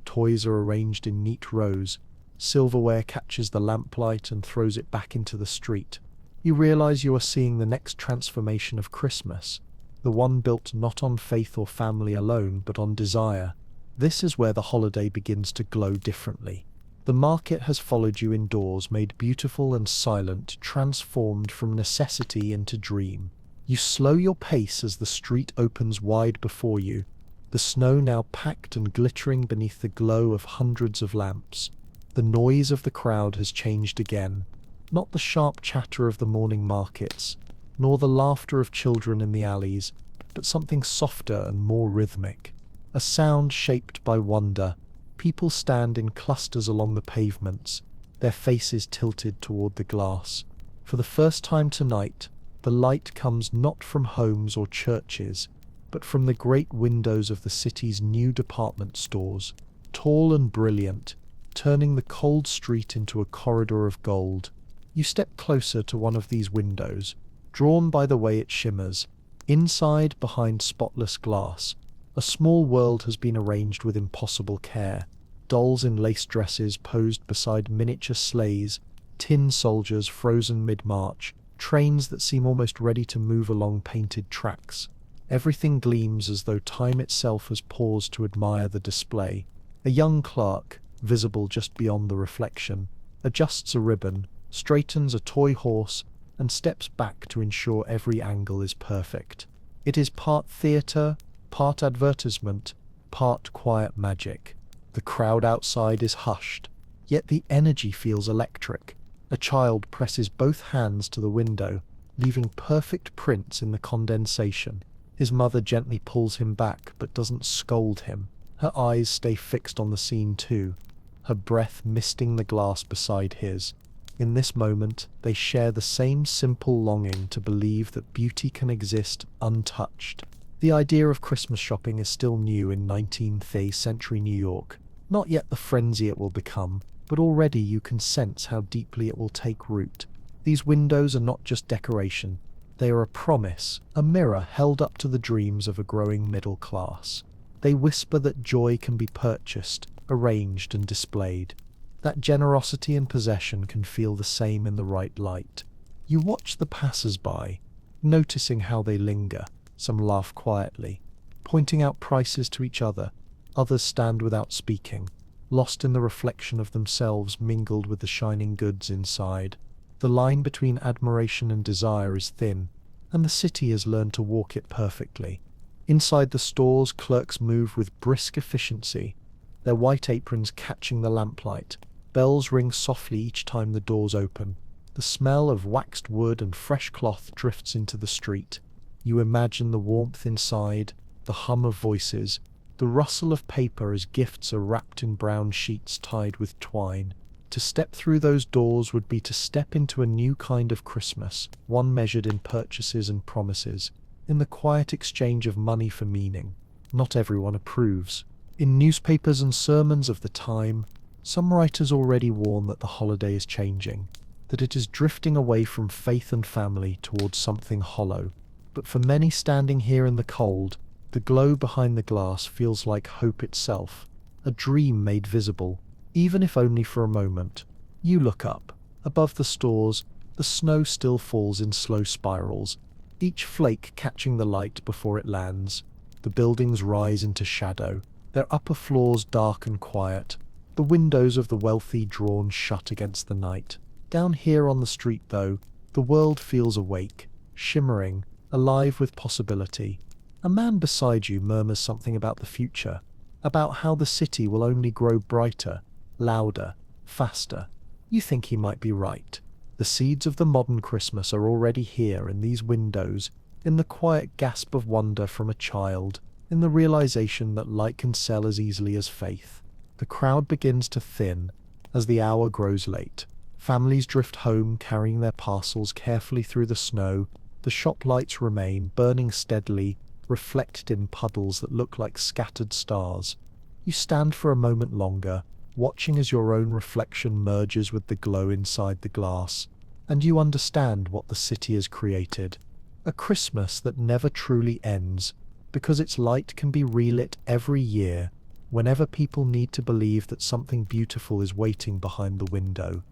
S1: Toys are arranged in neat rows. Silverware catches the lamplight and throws it back into the street. You realize you are seeing the next transformation of Christmas, the one built not on faith or family alone, but on desire. This is where the holiday begins to glow differently. The market has followed you indoors, made beautiful and silent, transformed from necessity into dream. You slow your pace as the street opens wide before you, the snow now packed and glittering beneath the glow of hundreds of lamps. The noise of the crowd has changed again, not the sharp chatter of the morning markets, nor the laughter of children in the alleys, but something softer and more rhythmic. A sound shaped by wonder. People stand in clusters along the pavements, their faces tilted toward the glass. For the first time tonight, the light comes not from homes or churches, but from the great windows of the city's new department stores, tall and brilliant, turning the cold street into a corridor of gold. You step closer to one of these windows, drawn by the way it shimmers. Inside, behind spotless glass, a small world has been arranged with impossible care. Dolls in lace dresses posed beside miniature sleighs, tin soldiers frozen mid-march, trains that seem almost ready to move along painted tracks. Everything gleams as though time itself has paused to admire the display. A young clerk, visible just beyond the reflection, adjusts a ribbon, straightens a toy horse, and steps back to ensure every angle is perfect. It is part theatre, part advertisement, part quiet magic. The crowd outside is hushed, yet the energy feels electric. A child presses both hands to the window, leaving perfect prints in the condensation. His mother gently pulls him back, but doesn't scold him. Her eyes stay fixed on the scene too, her breath misting the glass beside his. In this moment, they share the same simple longing to believe that beauty can exist untouched. The idea of Christmas shopping is still new in 19th century New York. Not yet the frenzy it will become, but already you can sense how deeply it will take root. These windows are not just decoration. They are a promise, a mirror held up to the dreams of a growing middle class. They whisper that joy can be purchased, arranged and displayed. That generosity and possession can feel the same in the right light. You watch the passers-by, noticing how they linger. Some laugh quietly, pointing out prices to each other. Others stand without speaking, lost in the reflection of themselves mingled with the shining goods inside. The line between admiration and desire is thin, and the city has learned to walk it perfectly. Inside the stores, clerks move with brisk efficiency, their white aprons catching the lamplight. Bells ring softly each time the doors open. The smell of waxed wood and fresh cloth drifts into the street. You imagine the warmth inside, the hum of voices, the rustle of paper as gifts are wrapped in brown sheets tied with twine. To step through those doors would be to step into a new kind of Christmas, one measured in purchases and promises, in the quiet exchange of money for meaning. Not everyone approves. In newspapers and sermons of the time, some writers already warn that the holiday is changing, that it is drifting away from faith and family towards something hollow. But for many standing here in the cold, the glow behind the glass feels like hope itself, a dream made visible, even if only for a moment. You look up. Above the stores, the snow still falls in slow spirals, each flake catching the light before it lands. The buildings rise into shadow, their upper floors dark and quiet, the windows of the wealthy drawn shut against the night. Down here on the street, though, the world feels awake, shimmering, alive with possibility. A man beside you murmurs something about the future, about how the city will only grow brighter, louder, faster. You think he might be right. The seeds of the modern Christmas are already here in these windows, in the quiet gasp of wonder from a child, in the realization that light can sell as easily as faith. The crowd begins to thin as the hour grows late. Families drift home carrying their parcels carefully through the snow. The shop lights remain, burning steadily, reflected in puddles that look like scattered stars. You stand for a moment longer, watching as your own reflection merges with the glow inside the glass, and you understand what the city has created. A Christmas that never truly ends, because its light can be relit every year, whenever people need to believe that something beautiful is waiting behind the window.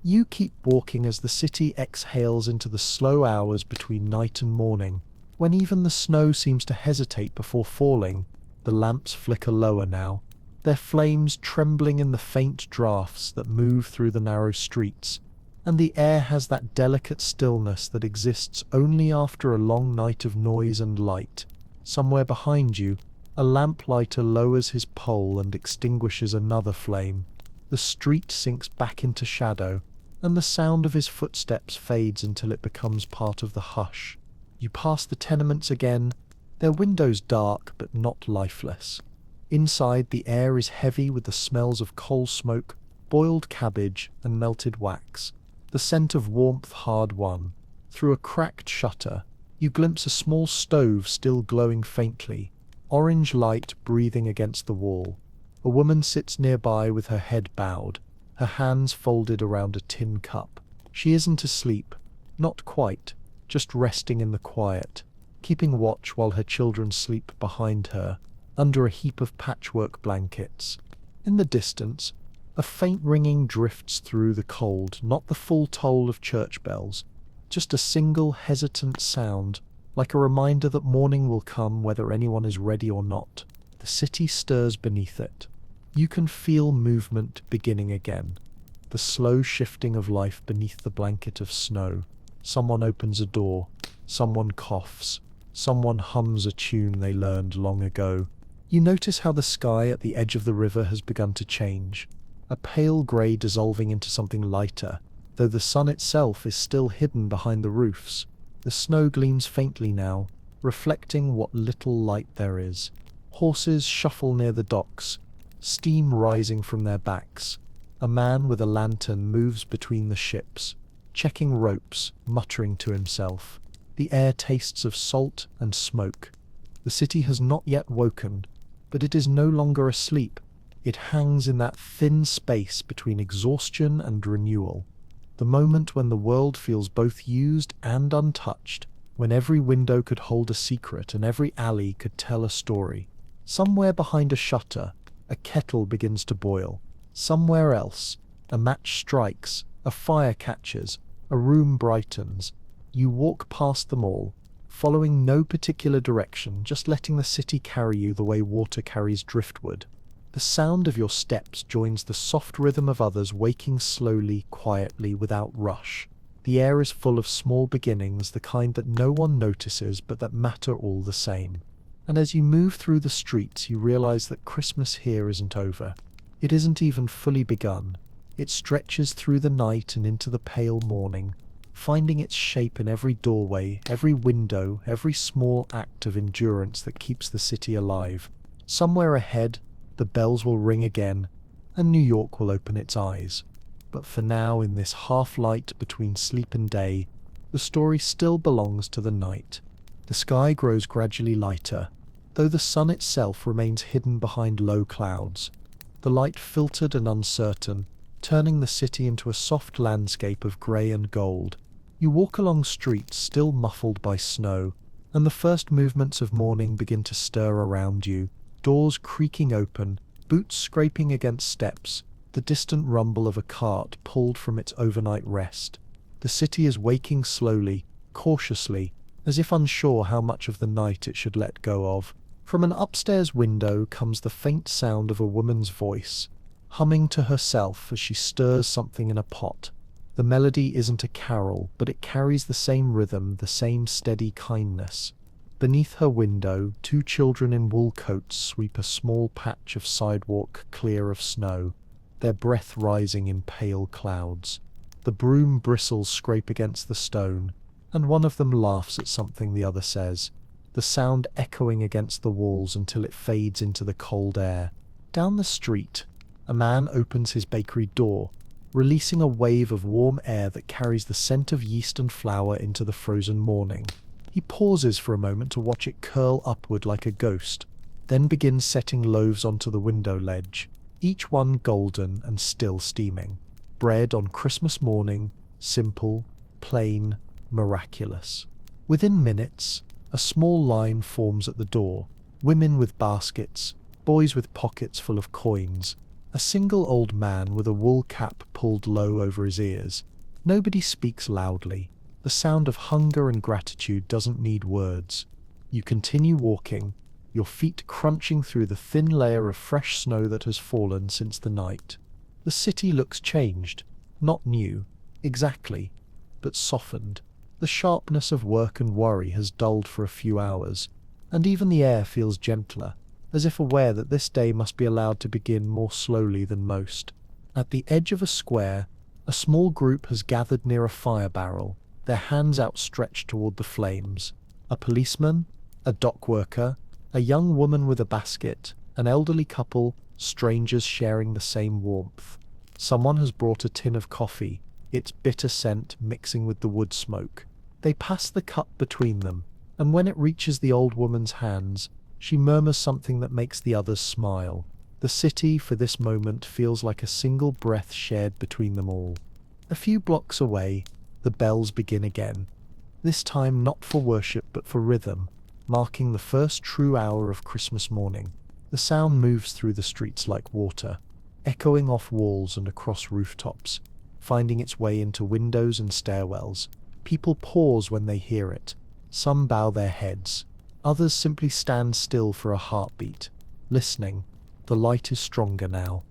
S1: You keep walking as the city exhales into the slow hours between night and morning, when even the snow seems to hesitate before falling. The lamps flicker lower now, their flames trembling in the faint draughts that move through the narrow streets, and the air has that delicate stillness that exists only after a long night of noise and light. Somewhere behind you, a lamplighter lowers his pole and extinguishes another flame. The street sinks back into shadow, and the sound of his footsteps fades until it becomes part of the hush. You pass the tenements again, their windows dark but not lifeless. Inside, the air is heavy with the smells of coal smoke, boiled cabbage, and melted wax. The scent of warmth hard-won. Through a cracked shutter, you glimpse a small stove still glowing faintly, orange light breathing against the wall. A woman sits nearby with her head bowed, her hands folded around a tin cup. She isn't asleep, not quite, just resting in the quiet, keeping watch while her children sleep behind her, under a heap of patchwork blankets. In the distance, a faint ringing drifts through the cold, not the full toll of church bells, just a single hesitant sound, like a reminder that morning will come whether anyone is ready or not. The city stirs beneath it. You can feel movement beginning again, the slow shifting of life beneath the blanket of snow. Someone opens a door, someone coughs, someone hums a tune they learned long ago. You notice how the sky at the edge of the river has begun to change, a pale grey dissolving into something lighter, though the sun itself is still hidden behind the roofs. The snow gleams faintly now, reflecting what little light there is. Horses shuffle near the docks, steam rising from their backs. A man with a lantern moves between the ships, checking ropes, muttering to himself. The air tastes of salt and smoke. The city has not yet woken, but it is no longer asleep. It hangs in that thin space between exhaustion and renewal. The moment when the world feels both used and untouched, when every window could hold a secret and every alley could tell a story. Somewhere behind a shutter, a kettle begins to boil. Somewhere else, a match strikes, a fire catches, a room brightens. You walk past them all, following no particular direction, just letting the city carry you the way water carries driftwood. The sound of your steps joins the soft rhythm of others waking slowly, quietly, without rush. The air is full of small beginnings, the kind that no one notices but that matter all the same. And as you move through the streets, you realize that Christmas here isn't over. It isn't even fully begun. It stretches through the night and into the pale morning, finding its shape in every doorway, every window, every small act of endurance that keeps the city alive. Somewhere ahead, the bells will ring again, and New York will open its eyes. But for now, in this half-light between sleep and day, the story still belongs to the night. The sky grows gradually lighter, though the sun itself remains hidden behind low clouds. The light filtered and uncertain, turning the city into a soft landscape of grey and gold. You walk along streets still muffled by snow, and the first movements of morning begin to stir around you. Doors creaking open, boots scraping against steps, the distant rumble of a cart pulled from its overnight rest. The city is waking slowly, cautiously, as if unsure how much of the night it should let go of. From an upstairs window comes the faint sound of a woman's voice, humming to herself as she stirs something in a pot. The melody isn't a carol, but it carries the same rhythm, the same steady kindness. Beneath her window, two children in wool coats sweep a small patch of sidewalk clear of snow, their breath rising in pale clouds. The broom bristles scrape against the stone, and one of them laughs at something the other says, the sound echoing against the walls until it fades into the cold air. Down the street, a man opens his bakery door, releasing a wave of warm air that carries the scent of yeast and flour into the frozen morning. He pauses for a moment to watch it curl upward like a ghost, then begins setting loaves onto the window ledge, each one golden and still steaming. Bread on Christmas morning, simple, plain, miraculous. Within minutes, a small line forms at the door, women with baskets, boys with pockets full of coins, a single old man with a wool cap pulled low over his ears. Nobody speaks loudly. The sound of hunger and gratitude doesn't need words. You continue walking, your feet crunching through the thin layer of fresh snow that has fallen since the night. The city looks changed, not new, exactly, but softened. The sharpness of work and worry has dulled for a few hours, and even the air feels gentler, as if aware that this day must be allowed to begin more slowly than most. At the edge of a square, a small group has gathered near a fire barrel, their hands outstretched toward the flames. A policeman, a dock worker, a young woman with a basket, an elderly couple, strangers sharing the same warmth. Someone has brought a tin of coffee, its bitter scent mixing with the wood smoke. They pass the cup between them, and when it reaches the old woman's hands, she murmurs something that makes the others smile. The city, for this moment, feels like a single breath shared between them all. A few blocks away, the bells begin again, this time not for worship but for rhythm, marking the first true hour of Christmas morning. The sound moves through the streets like water, echoing off walls and across rooftops, finding its way into windows and stairwells. People pause when they hear it. Some bow their heads. Others simply stand still for a heartbeat, listening. The light is stronger now.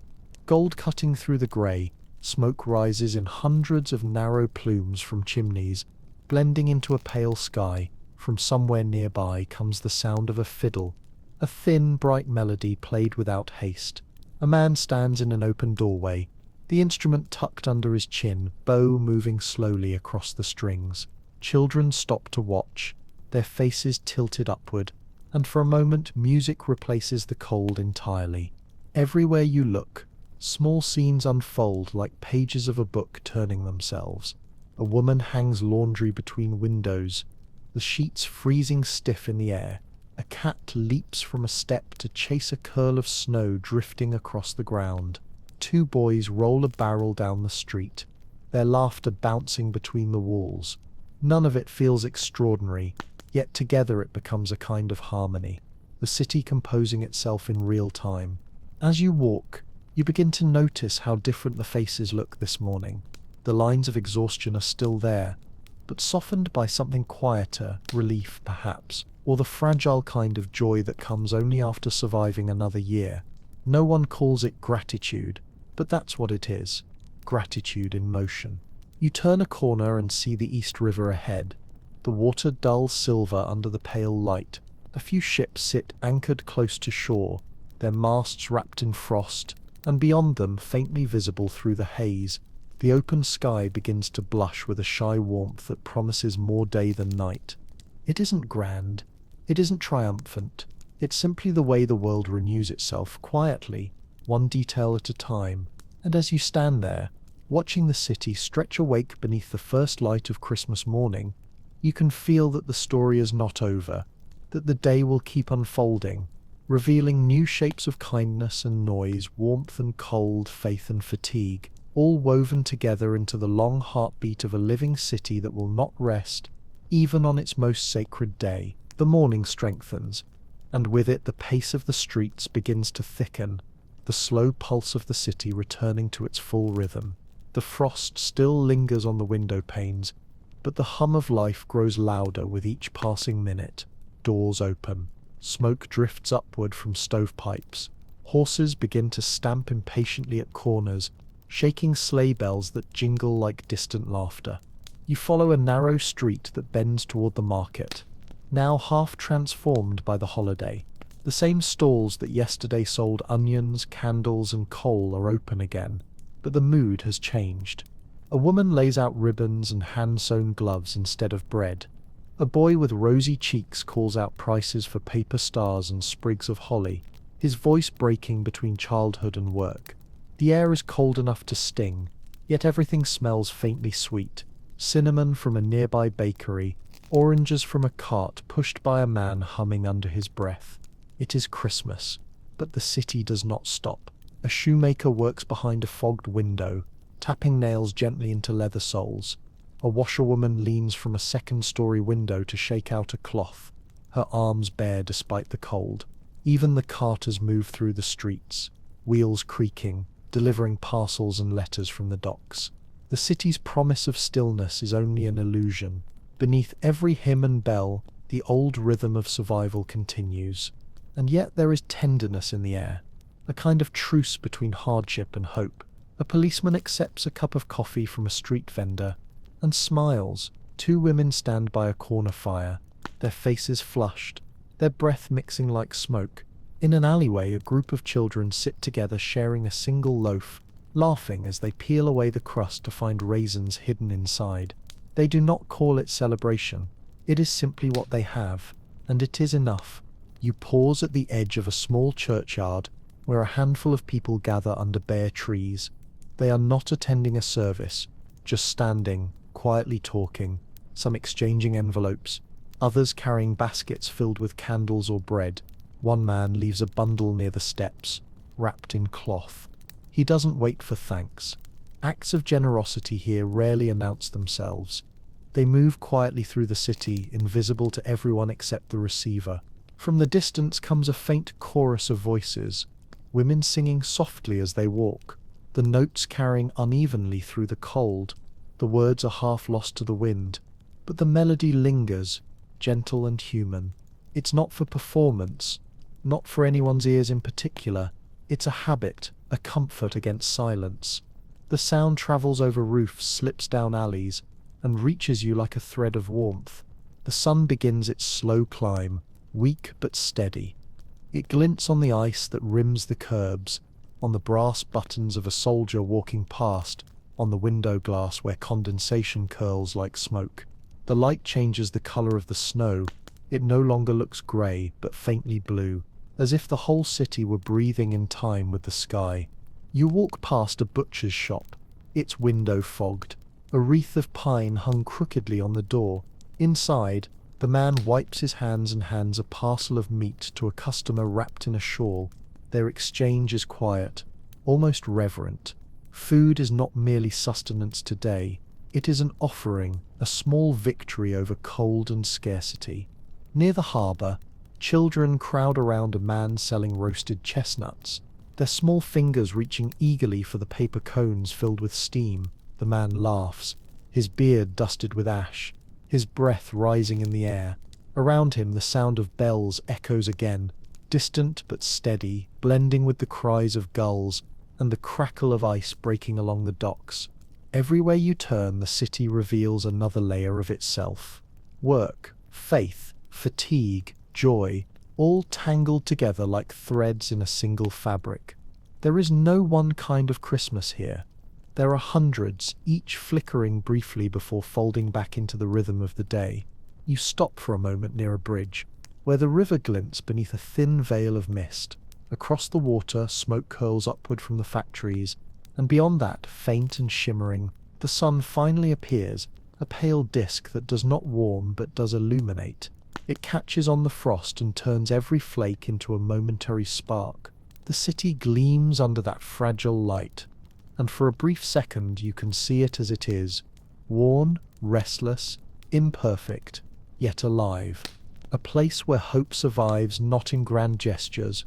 S1: Gold cutting through the grey, smoke rises in hundreds of narrow plumes from chimneys, blending into a pale sky. From somewhere nearby comes the sound of a fiddle, a thin, bright melody played without haste. A man stands in an open doorway, the instrument tucked under his chin, bow moving slowly across the strings. Children stop to watch, their faces tilted upward, and for a moment music replaces the cold entirely. Everywhere you look, small scenes unfold like pages of a book turning themselves. A woman hangs laundry between windows, the sheets freezing stiff in the air. A cat leaps from a step to chase a curl of snow drifting across the ground. Two boys roll a barrel down the street, their laughter bouncing between the walls. None of it feels extraordinary, yet together it becomes a kind of harmony, the city composing itself in real time. As you walk, you begin to notice how different the faces look this morning. The lines of exhaustion are still there, but softened by something quieter, relief perhaps, or the fragile kind of joy that comes only after surviving another year. No one calls it gratitude, but that's what it is. Gratitude in motion. You turn a corner and see the East River ahead, the water dull silver under the pale light. A few ships sit anchored close to shore, their masts wrapped in frost, and beyond them, faintly visible through the haze, the open sky begins to blush with a shy warmth that promises more day than night. It isn't grand, it isn't triumphant, it's simply the way the world renews itself quietly, one detail at a time. And as you stand there, watching the city stretch awake beneath the first light of Christmas morning, you can feel that the story is not over, that the day will keep unfolding, revealing new shapes of kindness and noise, warmth and cold, faith and fatigue, all woven together into the long heartbeat of a living city that will not rest, even on its most sacred day. The morning strengthens, and with it the pace of the streets begins to thicken, the slow pulse of the city returning to its full rhythm. The frost still lingers on the window panes, but the hum of life grows louder with each passing minute. Doors open, smoke drifts upward from stovepipes, horses begin to stamp impatiently at corners, shaking sleigh bells that jingle like distant laughter. You follow a narrow street that bends toward the market, now half transformed by the holiday. The same stalls that yesterday sold onions, candles, and coal are open again, but the mood has changed. A woman lays out ribbons and hand-sewn gloves instead of bread. A boy with rosy cheeks calls out prices for paper stars and sprigs of holly, his voice breaking between childhood and work. The air is cold enough to sting, yet everything smells faintly sweet. Cinnamon from a nearby bakery, oranges from a cart pushed by a man humming under his breath. It is Christmas, but the city does not stop. A shoemaker works behind a fogged window, tapping nails gently into leather soles. A washerwoman leans from a second-story window to shake out a cloth, her arms bare despite the cold. Even the carters move through the streets, wheels creaking, delivering parcels and letters from the docks. The city's promise of stillness is only an illusion. Beneath every hymn and bell, the old rhythm of survival continues. And yet there is tenderness in the air, a kind of truce between hardship and hope. A policeman accepts a cup of coffee from a street vendor and smiles. Two women stand by a corner fire, their faces flushed, their breath mixing like smoke. In an alleyway, a group of children sit together sharing a single loaf, laughing as they peel away the crust to find raisins hidden inside. They do not call it celebration. It is simply what they have, and it is enough. You pause at the edge of a small churchyard where a handful of people gather under bare trees. They are not attending a service, just standing, quietly talking, some exchanging envelopes, others carrying baskets filled with candles or bread. One man leaves a bundle near the steps, wrapped in cloth. He doesn't wait for thanks. Acts of generosity here rarely announce themselves. They move quietly through the city, invisible to everyone except the receiver. From the distance comes a faint chorus of voices, women singing softly as they walk, the notes carrying unevenly through the cold. The words are half lost to the wind, but the melody lingers, gentle and human. It's not for performance, not for anyone's ears in particular. It's a habit, a comfort against silence. The sound travels over roofs, slips down alleys, and reaches you like a thread of warmth. The sun begins its slow climb, weak but steady. It glints on the ice that rims the curbs, on the brass buttons of a soldier walking past, on the window glass where condensation curls like smoke. The light changes the color of the snow. It no longer looks grey, but faintly blue, as if the whole city were breathing in time with the sky. You walk past a butcher's shop, its window fogged, a wreath of pine hung crookedly on the door. Inside, the man wipes his hands and hands a parcel of meat to a customer wrapped in a shawl. Their exchange is quiet, almost reverent. Food is not merely sustenance today, it is an offering, a small victory over cold and scarcity. Near the harbour, children crowd around a man selling roasted chestnuts, their small fingers reaching eagerly for the paper cones filled with steam. The man laughs, his beard dusted with ash, his breath rising in the air. Around him the sound of bells echoes again, distant but steady, blending with the cries of gulls and the crackle of ice breaking along the docks. Everywhere you turn, the city reveals another layer of itself. Work, faith, fatigue, joy, all tangled together like threads in a single fabric. There is no one kind of Christmas here. There are hundreds, each flickering briefly before folding back into the rhythm of the day. You stop for a moment near a bridge, where the river glints beneath a thin veil of mist. Across the water, smoke curls upward from the factories, and beyond that, faint and shimmering, the sun finally appears, a pale disk that does not warm but does illuminate. It catches on the frost and turns every flake into a momentary spark. The city gleams under that fragile light, and for a brief second you can see it as it is, worn, restless, imperfect, yet alive. A place where hope survives not in grand gestures,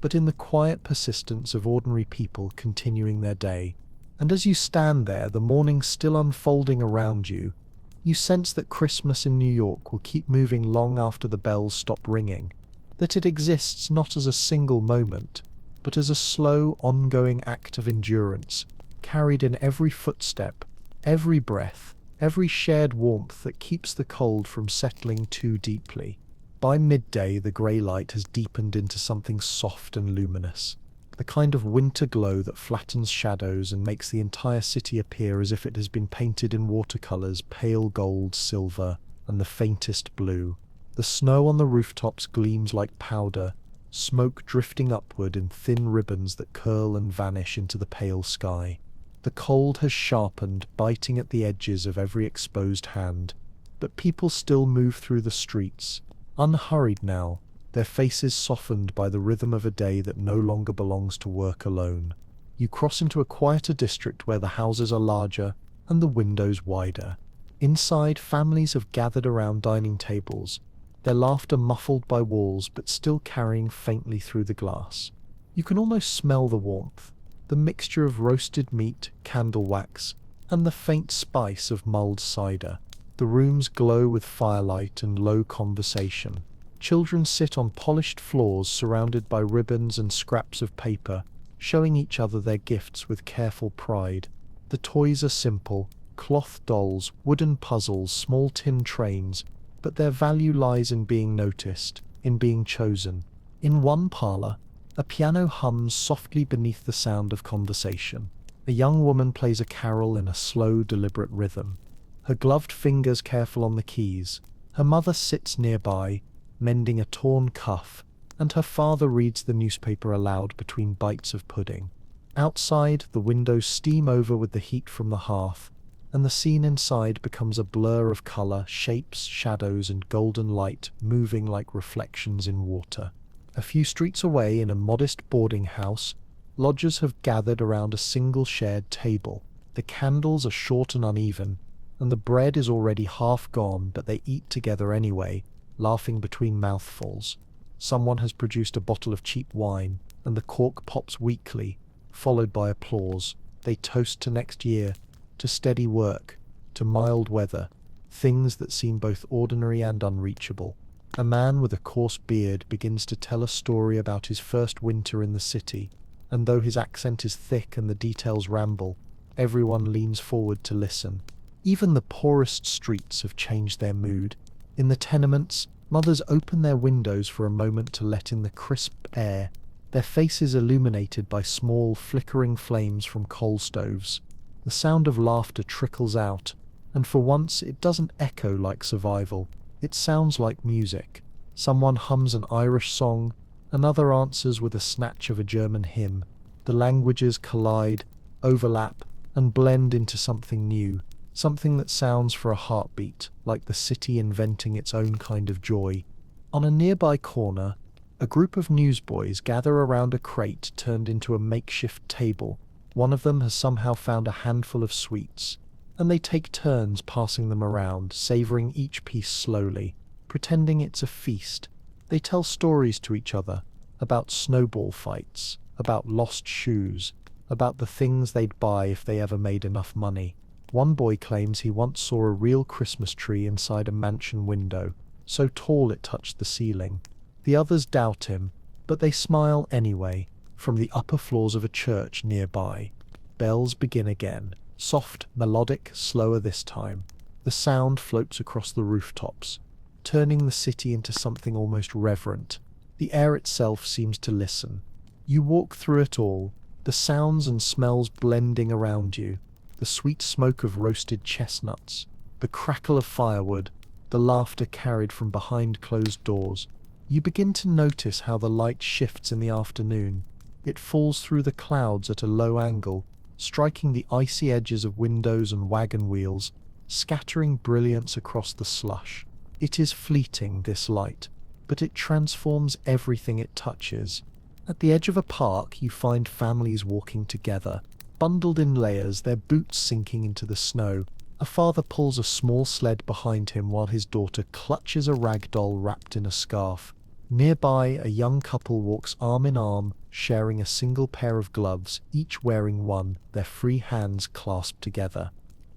S1: but in the quiet persistence of ordinary people continuing their day. And as you stand there, the morning still unfolding around you, you sense that Christmas in New York will keep moving long after the bells stop ringing, that it exists not as a single moment, but as a slow, ongoing act of endurance, carried in every footstep, every breath, every shared warmth that keeps the cold from settling too deeply. By midday, the grey light has deepened into something soft and luminous, the kind of winter glow that flattens shadows and makes the entire city appear as if it has been painted in watercolours, pale gold, silver, and the faintest blue. The snow on the rooftops gleams like powder, smoke drifting upward in thin ribbons that curl and vanish into the pale sky. The cold has sharpened, biting at the edges of every exposed hand, but people still move through the streets, unhurried now, their faces softened by the rhythm of a day that no longer belongs to work alone. You cross into a quieter district where the houses are larger and the windows wider. Inside, families have gathered around dining tables, their laughter muffled by walls but still carrying faintly through the glass. You can almost smell the warmth, the mixture of roasted meat, candle wax, and the faint spice of mulled cider. The rooms glow with firelight and low conversation. Children sit on polished floors surrounded by ribbons and scraps of paper, showing each other their gifts with careful pride. The toys are simple: cloth dolls, wooden puzzles, small tin trains, but their value lies in being noticed, in being chosen. In one parlor, a piano hums softly beneath the sound of conversation. A young woman plays a carol in a slow, deliberate rhythm, her gloved fingers careful on the keys. Her mother sits nearby, mending a torn cuff, and her father reads the newspaper aloud between bites of pudding. Outside, the windows steam over with the heat from the hearth, and the scene inside becomes a blur of color, shapes, shadows, and golden light moving like reflections in water. A few streets away, in a modest boarding house, lodgers have gathered around a single shared table. The candles are short and uneven, and the bread is already half gone, but they eat together anyway, laughing between mouthfuls. Someone has produced a bottle of cheap wine, and the cork pops weakly, followed by applause. They toast to next year, to steady work, to mild weather, things that seem both ordinary and unreachable. A man with a coarse beard begins to tell a story about his first winter in the city, and though his accent is thick and the details ramble, everyone leans forward to listen. Even the poorest streets have changed their mood. In the tenements, mothers open their windows for a moment to let in the crisp air, their faces illuminated by small, flickering flames from coal stoves. The sound of laughter trickles out, and for once it doesn't echo like survival. It sounds like music. Someone hums an Irish song, another answers with a snatch of a German hymn. The languages collide, overlap, and blend into something new, something that sounds for a heartbeat, like the city inventing its own kind of joy. On a nearby corner, a group of newsboys gather around a crate turned into a makeshift table. One of them has somehow found a handful of sweets, and they take turns passing them around, savoring each piece slowly, pretending it's a feast. They tell stories to each other, about snowball fights, about lost shoes, about the things they'd buy if they ever made enough money. One boy claims he once saw a real Christmas tree inside a mansion window, so tall it touched the ceiling. The others doubt him, but they smile anyway. From the upper floors of a church nearby, bells begin again, soft, melodic, slower this time. The sound floats across the rooftops, turning the city into something almost reverent. The air itself seems to listen. You walk through it all, the sounds and smells blending around you, the sweet smoke of roasted chestnuts, the crackle of firewood, the laughter carried from behind closed doors. You begin to notice how the light shifts in the afternoon. It falls through the clouds at a low angle, striking the icy edges of windows and wagon wheels, scattering brilliance across the slush. It is fleeting, this light, but it transforms everything it touches. At the edge of a park, you find families walking together, bundled in layers, their boots sinking into the snow. A father pulls a small sled behind him while his daughter clutches a rag doll wrapped in a scarf. Nearby, a young couple walks arm in arm, sharing a single pair of gloves, each wearing one, their free hands clasped together.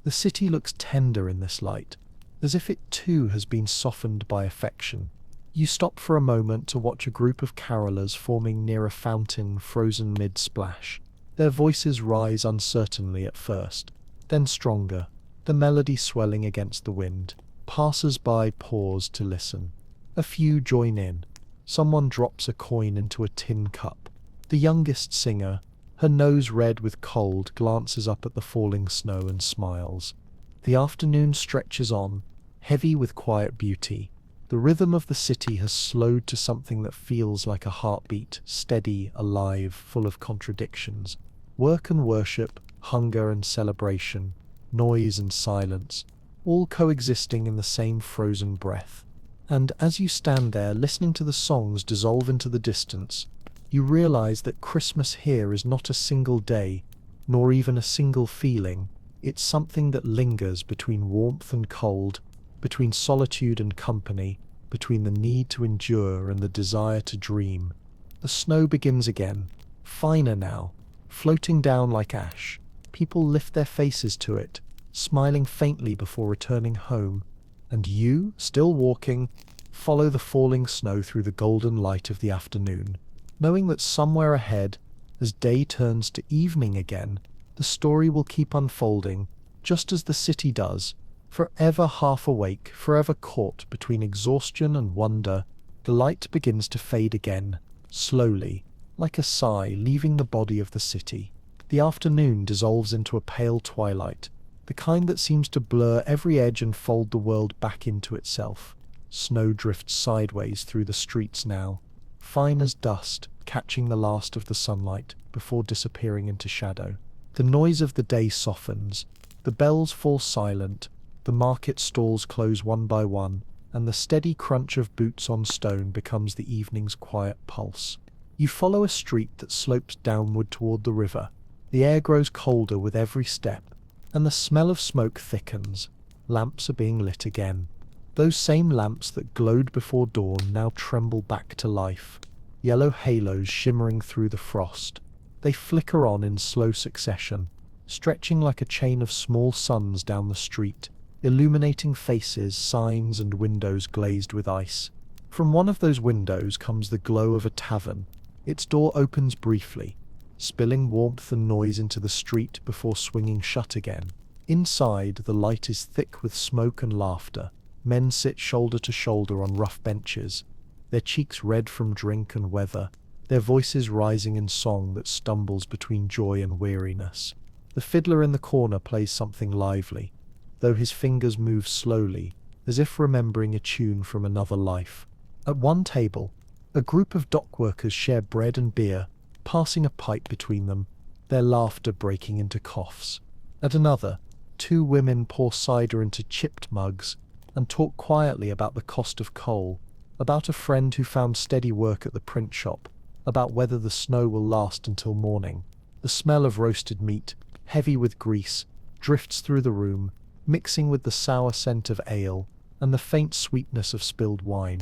S1: The city looks tender in this light, as if it too has been softened by affection. You stop for a moment to watch a group of carolers forming near a fountain frozen mid-splash. Their voices rise uncertainly at first, then stronger, the melody swelling against the wind. Passers-by pause to listen. A few join in. Someone drops a coin into a tin cup. The youngest singer, her nose red with cold, glances up at the falling snow and smiles. The afternoon stretches on, heavy with quiet beauty. The rhythm of the city has slowed to something that feels like a heartbeat, steady, alive, full of contradictions. Work and worship, hunger and celebration, noise and silence, all coexisting in the same frozen breath. And as you stand there listening to the songs dissolve into the distance, you realize that Christmas here is not a single day, nor even a single feeling. It's something that lingers between warmth and cold, between solitude and company, between the need to endure and the desire to dream. The snow begins again, finer now, floating down like ash. People lift their faces to it, smiling faintly before returning home. And you, still walking, Follow the falling snow through the golden light of the afternoon, knowing that somewhere ahead, as day turns to evening again, the story will keep unfolding, just as the city does, forever half awake, forever caught between exhaustion and wonder. The light begins to fade again, slowly, like a sigh leaving the body of the city. The afternoon dissolves into a pale twilight, the kind that seems to blur every edge and fold the world back into itself. Snow drifts sideways through the streets now, fine as dust, catching the last of the sunlight before disappearing into shadow. The noise of the day softens, the bells fall silent, the market stalls close one by one, and the steady crunch of boots on stone becomes the evening's quiet pulse. You follow a street that slopes downward toward the river. The air grows colder with every step, and the smell of smoke thickens. Lamps are being lit again. Those same lamps that glowed before dawn now tremble back to life, yellow halos shimmering through the frost. They flicker on in slow succession, stretching like a chain of small suns down the street, illuminating faces, signs, and windows glazed with ice. From one of those windows comes the glow of a tavern. Its door opens briefly, spilling warmth and noise into the street before swinging shut again. Inside, the light is thick with smoke and laughter. Men sit shoulder to shoulder on rough benches, their cheeks red from drink and weather, their voices rising in song that stumbles between joy and weariness. The fiddler in the corner plays something lively, though his fingers move slowly, as if remembering a tune from another life. At one table, a group of dock workers share bread and beer, passing a pipe between them, their laughter breaking into coughs. At another, two women pour cider into chipped mugs and talk quietly about the cost of coal, about a friend who found steady work at the print shop, about whether the snow will last until morning. The smell of roasted meat, heavy with grease, drifts through the room, mixing with the sour scent of ale and the faint sweetness of spilled wine.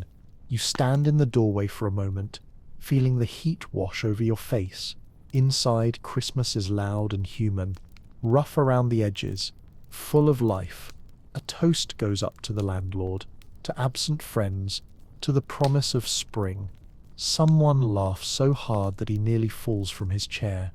S1: You stand in the doorway for a moment, feeling the heat wash over your face. Inside, Christmas is loud and human, rough around the edges, full of life. A toast goes up to the landlord, to absent friends, to the promise of spring. Someone laughs so hard that he nearly falls from his chair.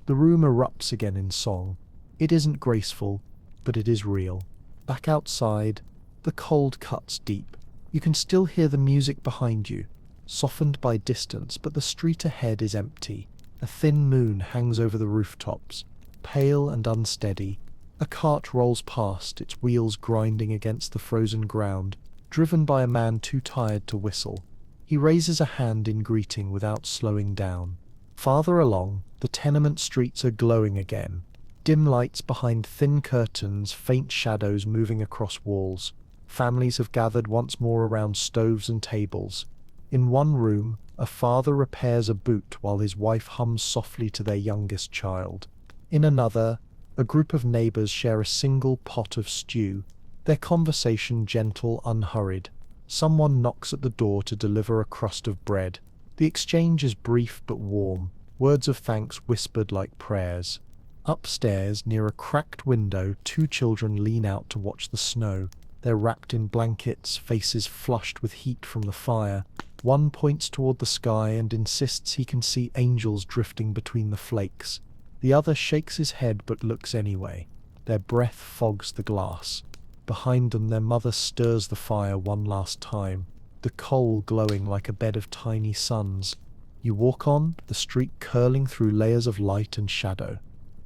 S1: The room erupts again in song. It isn't graceful, but it is real. Back outside, the cold cuts deep. You can still hear the music behind you, softened by distance, but the street ahead is empty. A thin moon hangs over the rooftops, pale and unsteady. A cart rolls past, its wheels grinding against the frozen ground, driven by a man too tired to whistle. He raises a hand in greeting without slowing down. Farther along, the tenement streets are glowing again. Dim lights behind thin curtains, faint shadows moving across walls. Families have gathered once more around stoves and tables. In one room, a father repairs a boot while his wife hums softly to their youngest child. In another, a group of neighbors share a single pot of stew, their conversation gentle, unhurried. Someone knocks at the door to deliver a crust of bread. The exchange is brief but warm, words of thanks whispered like prayers. Upstairs, near a cracked window, two children lean out to watch the snow. They're wrapped in blankets, faces flushed with heat from the fire. One points toward the sky and insists he can see angels drifting between the flakes. The other shakes his head but looks anyway. Their breath fogs the glass. Behind them, their mother stirs the fire one last time, the coal glowing like a bed of tiny suns. You walk on, the street curling through layers of light and shadow.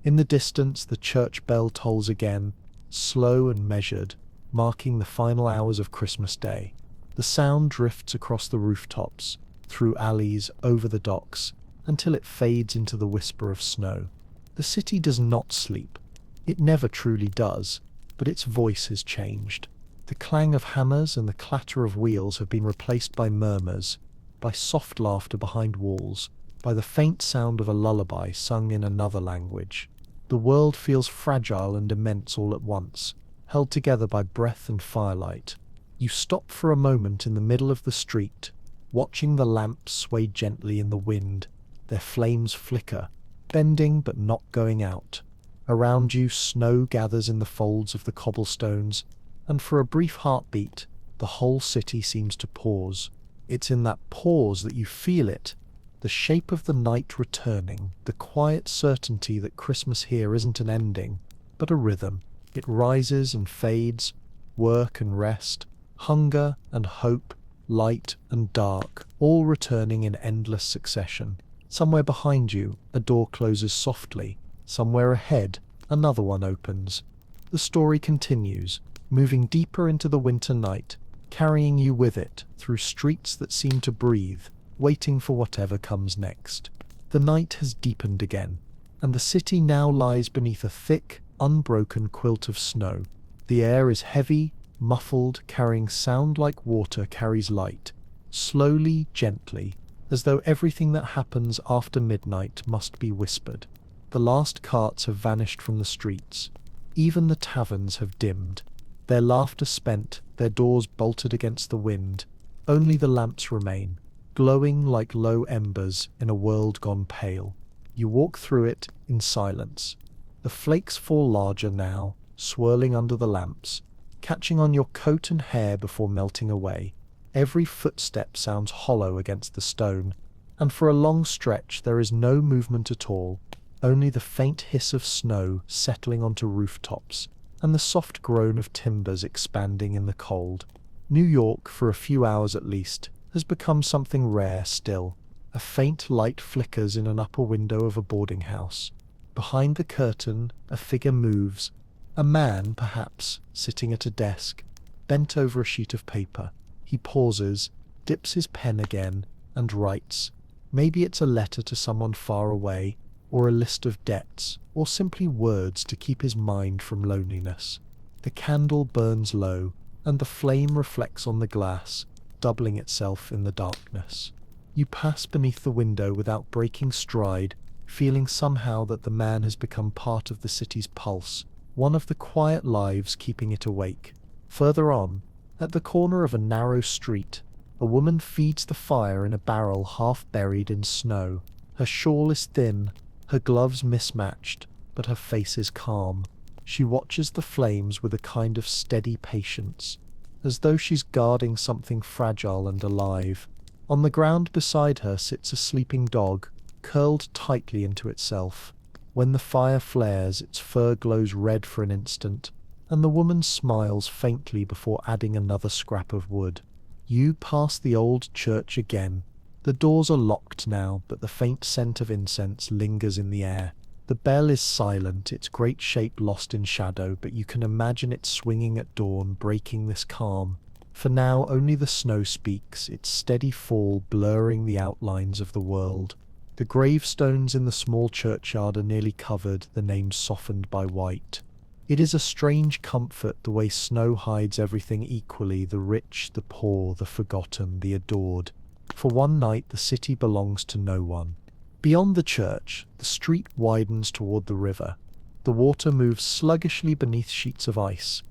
S1: In the distance, the church bell tolls again, slow and measured, marking the final hours of Christmas Day. The sound drifts across the rooftops, through alleys, over the docks, until it fades into the whisper of snow. The city does not sleep. It never truly does, but its voice has changed. The clang of hammers and the clatter of wheels have been replaced by murmurs, by soft laughter behind walls, by the faint sound of a lullaby sung in another language. The world feels fragile and immense all at once, held together by breath and firelight. You stop for a moment in the middle of the street, watching the lamps sway gently in the wind. Their flames flicker, bending but not going out. Around you, snow gathers in the folds of the cobblestones, and for a brief heartbeat, the whole city seems to pause. It's in that pause that you feel it, the shape of the night returning, the quiet certainty that Christmas here isn't an ending, but a rhythm. It rises and fades, work and rest, hunger and hope, light and dark, all returning in endless succession. Somewhere behind you, a door closes softly. Somewhere ahead, another one opens. The story continues, moving deeper into the winter night, carrying you with it through streets that seem to breathe, waiting for whatever comes next. The night has deepened again, and the city now lies beneath a thick, unbroken quilt of snow. The air is heavy, muffled, carrying sound like water carries light, slowly, gently, as though everything that happens after midnight must be whispered. The last carts have vanished from the streets. Even the taverns have dimmed, their laughter spent, their doors bolted against the wind. Only the lamps remain, glowing like low embers in a world gone pale. You walk through it in silence. The flakes fall larger now, swirling under the lamps, catching on your coat and hair before melting away. Every footstep sounds hollow against the stone, and for a long stretch there is no movement at all, only the faint hiss of snow settling onto rooftops, and the soft groan of timbers expanding in the cold. New York, for a few hours at least, has become something rare still. A faint light flickers in an upper window of a boarding house. Behind the curtain, a figure moves. A man, perhaps, sitting at a desk, bent over a sheet of paper. He pauses, dips his pen again, and writes. Maybe it's a letter to someone far away, or a list of debts, or simply words to keep his mind from loneliness. The candle burns low, and the flame reflects on the glass, doubling itself in the darkness. You pass beneath the window without breaking stride, feeling somehow that the man has become part of the city's pulse, one of the quiet lives keeping it awake. Further on, at the corner of a narrow street, a woman feeds the fire in a barrel half buried in snow. Her shawl is thin, her gloves mismatched, but her face is calm. She watches the flames with a kind of steady patience, as though she's guarding something fragile and alive. On the ground beside her sits a sleeping dog, curled tightly into itself. When the fire flares, its fur glows red for an instant, and the woman smiles faintly before adding another scrap of wood. You pass the old church again. The doors are locked now, but the faint scent of incense lingers in the air. The bell is silent, its great shape lost in shadow, but you can imagine it swinging at dawn, breaking this calm. For now only the snow speaks, its steady fall blurring the outlines of the world. The gravestones in the small churchyard are nearly covered, the names softened by white. It is a strange comfort the way snow hides everything equally, the rich, the poor, the forgotten, the adored. For one night the city belongs to no one. Beyond the church, the street widens toward the river. The water moves sluggishly beneath sheets of ice.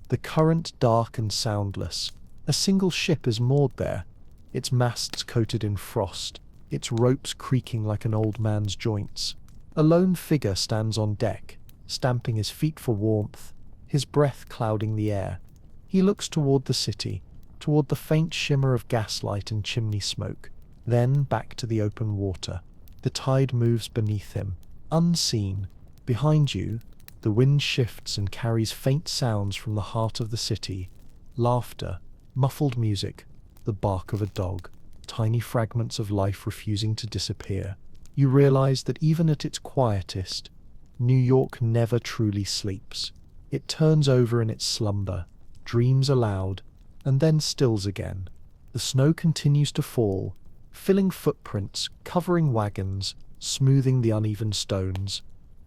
S1: The current dark and soundless. A single ship is moored there, its masts coated in frost, its ropes creaking like an old man's joints. A lone figure stands on deck, stamping his feet for warmth, his breath clouding the air. He looks toward the city, toward the faint shimmer of gaslight and chimney smoke, then back to the open water. The tide moves beneath him, unseen. Behind you, the wind shifts and carries faint sounds from the heart of the city. Laughter, muffled music, the bark of a dog, tiny fragments of life refusing to disappear. You realize that even at its quietest, New York never truly sleeps. It turns over in its slumber, dreams aloud, and then stills again. The snow continues to fall, filling footprints, covering wagons, smoothing the uneven stones.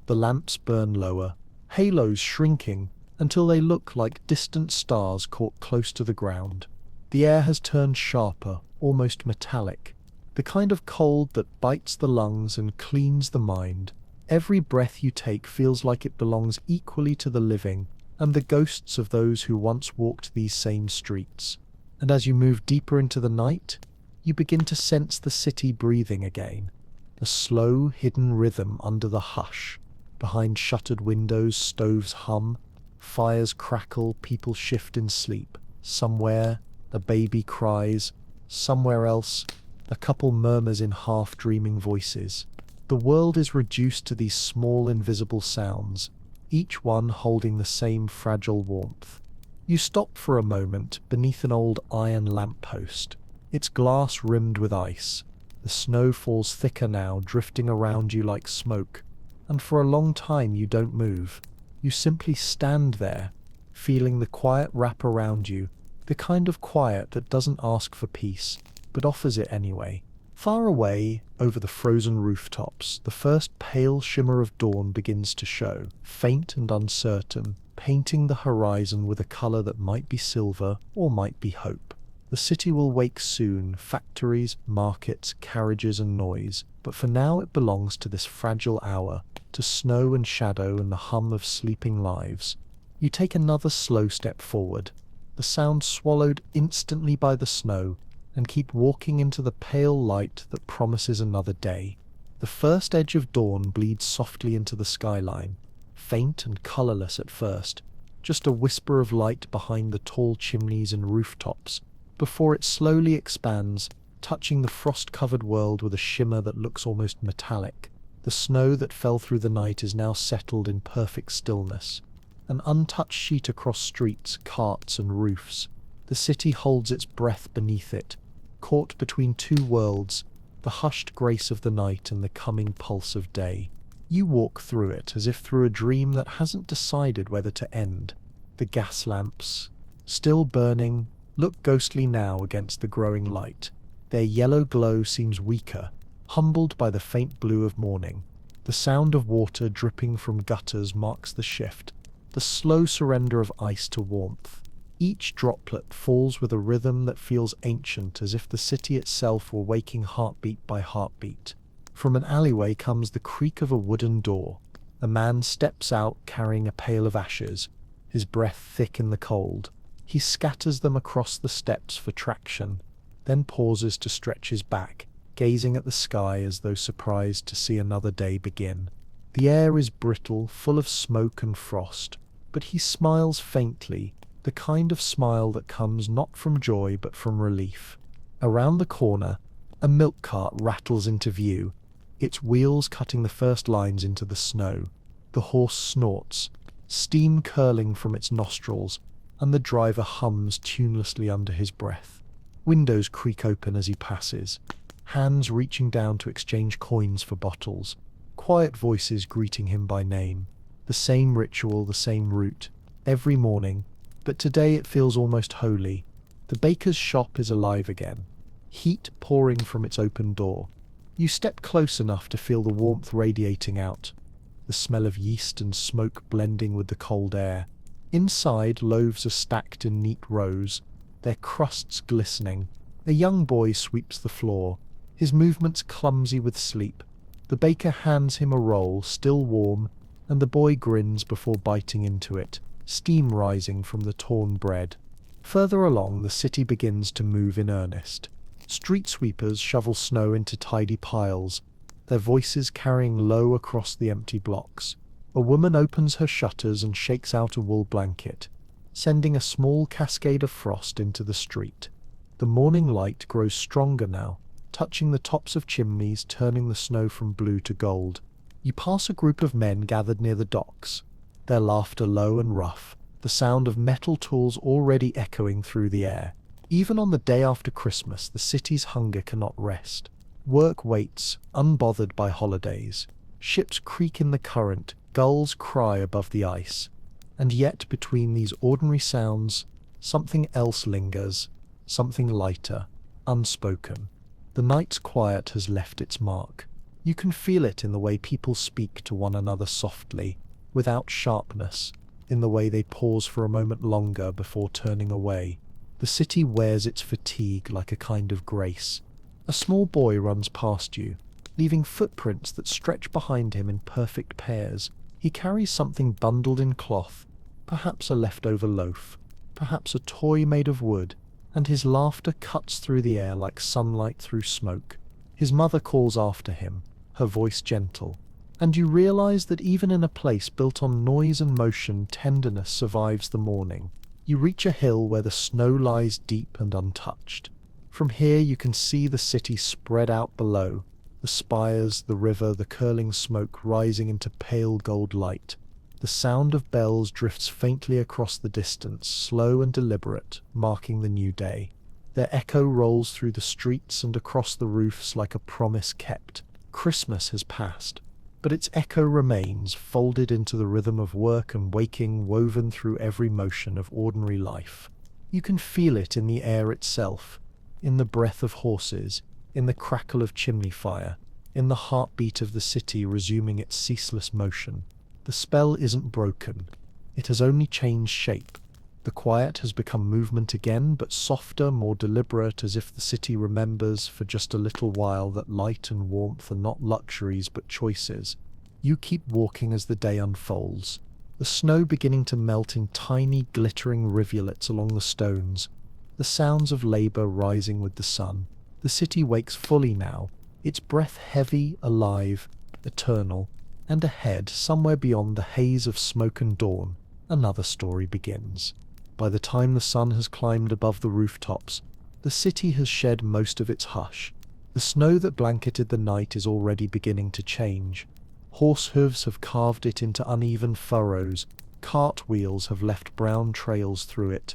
S1: The lamps burn lower, halos shrinking until they look like distant stars caught close to the ground. The air has turned sharper, almost metallic, the kind of cold that bites the lungs and cleans the mind. Every breath you take feels like it belongs equally to the living and the ghosts of those who once walked these same streets. And as you move deeper into the night, you begin to sense the city breathing again, a slow, hidden rhythm under the hush. Behind shuttered windows, stoves hum, fires crackle, people shift in sleep. Somewhere, A baby cries. Somewhere else, a couple murmurs in half-dreaming voices. The world is reduced to these small invisible sounds, each one holding the same fragile warmth. You stop for a moment beneath an old iron lamppost, its glass rimmed with ice. The snow falls thicker now, drifting around you like smoke, and for a long time you don't move. You simply stand there, feeling the quiet wrap around you, the kind of quiet that doesn't ask for peace, but offers it anyway. Far away, over the frozen rooftops, the first pale shimmer of dawn begins to show, faint and uncertain, painting the horizon with a color that might be silver or might be hope. The city will wake soon, factories, markets, carriages and noise, but for now it belongs to this fragile hour, to snow and shadow and the hum of sleeping lives. You take another slow step forward, the sound swallowed instantly by the snow, and keep walking into the pale light that promises another day. The first edge of dawn bleeds softly into the skyline, faint and colorless at first, just a whisper of light behind the tall chimneys and rooftops, before it slowly expands, touching the frost-covered world with a shimmer that looks almost metallic. The snow that fell through the night is now settled in perfect stillness, an untouched sheet across streets, carts and roofs. The city holds its breath beneath it, caught between two worlds, the hushed grace of the night and the coming pulse of day. You walk through it as if through a dream that hasn't decided whether to end. The gas lamps, still burning, look ghostly now against the growing light. Their yellow glow seems weaker, humbled by the faint blue of morning. The sound of water dripping from gutters marks the shift, the slow surrender of ice to warmth. Each droplet falls with a rhythm that feels ancient, as if the city itself were waking heartbeat by heartbeat. From an alleyway comes the creak of a wooden door. A man steps out carrying a pail of ashes, his breath thick in the cold. He scatters them across the steps for traction, then pauses to stretch his back, gazing at the sky as though surprised to see another day begin. The air is brittle, full of smoke and frost, but he smiles faintly, the kind of smile that comes not from joy but from relief. Around the corner, a milk cart rattles into view, its wheels cutting the first lines into the snow. The horse snorts, steam curling from its nostrils, and the driver hums tunelessly under his breath. Windows creak open as he passes, hands reaching down to exchange coins for bottles, quiet voices greeting him by name. The same ritual, the same route, every morning, but today it feels almost holy. The baker's shop is alive again, heat pouring from its open door. You step close enough to feel the warmth radiating out, the smell of yeast and smoke blending with the cold air. Inside, loaves are stacked in neat rows, their crusts glistening. A young boy sweeps the floor, his movements clumsy with sleep. The baker hands him a roll, still warm, and the boy grins before biting into it, steam rising from the torn bread. Further along, the city begins to move in earnest. Street sweepers shovel snow into tidy piles, their voices carrying low across the empty blocks. A woman opens her shutters and shakes out a wool blanket, sending a small cascade of frost into the street. The morning light grows stronger now, touching the tops of chimneys, turning the snow from blue to gold. You pass a group of men gathered near the docks, their laughter low and rough, the sound of metal tools already echoing through the air. Even on the day after Christmas, the city's hunger cannot rest. Work waits, unbothered by holidays. Ships creak in the current, gulls cry above the ice. And yet, between these ordinary sounds, something else lingers, something lighter, unspoken. The night's quiet has left its mark. You can feel it in the way people speak to one another softly, without sharpness, in the way they pause for a moment longer before turning away. The city wears its fatigue like a kind of grace. A small boy runs past you, leaving footprints that stretch behind him in perfect pairs. He carries something bundled in cloth, perhaps a leftover loaf, perhaps a toy made of wood, and his laughter cuts through the air like sunlight through smoke. His mother calls after him, her voice gentle, and you realize that even in a place built on noise and motion, tenderness survives the morning. You reach a hill where the snow lies deep and untouched. From here you can see the city spread out below, the spires, the river, the curling smoke rising into pale gold light. The sound of bells drifts faintly across the distance, slow and deliberate, marking the new day. Their echo rolls through the streets and across the roofs like a promise kept. Christmas has passed, but its echo remains, folded into the rhythm of work and waking, woven through every motion of ordinary life. You can feel it in the air itself, in the breath of horses, in the crackle of chimney fire, in the heartbeat of the city resuming its ceaseless motion. The spell isn't broken, it has only changed shape. The quiet has become movement again, but softer, more deliberate, as if the city remembers for just a little while that light and warmth are not luxuries but choices. You keep walking as the day unfolds, the snow beginning to melt in tiny, glittering rivulets along the stones, the sounds of labor rising with the sun. The city wakes fully now, its breath heavy, alive, eternal, and ahead, somewhere beyond the haze of smoke and dawn, another story begins. By the time the sun has climbed above the rooftops, the city has shed most of its hush. The snow that blanketed the night is already beginning to change. Horse hooves have carved it into uneven furrows, cart wheels have left brown trails through it,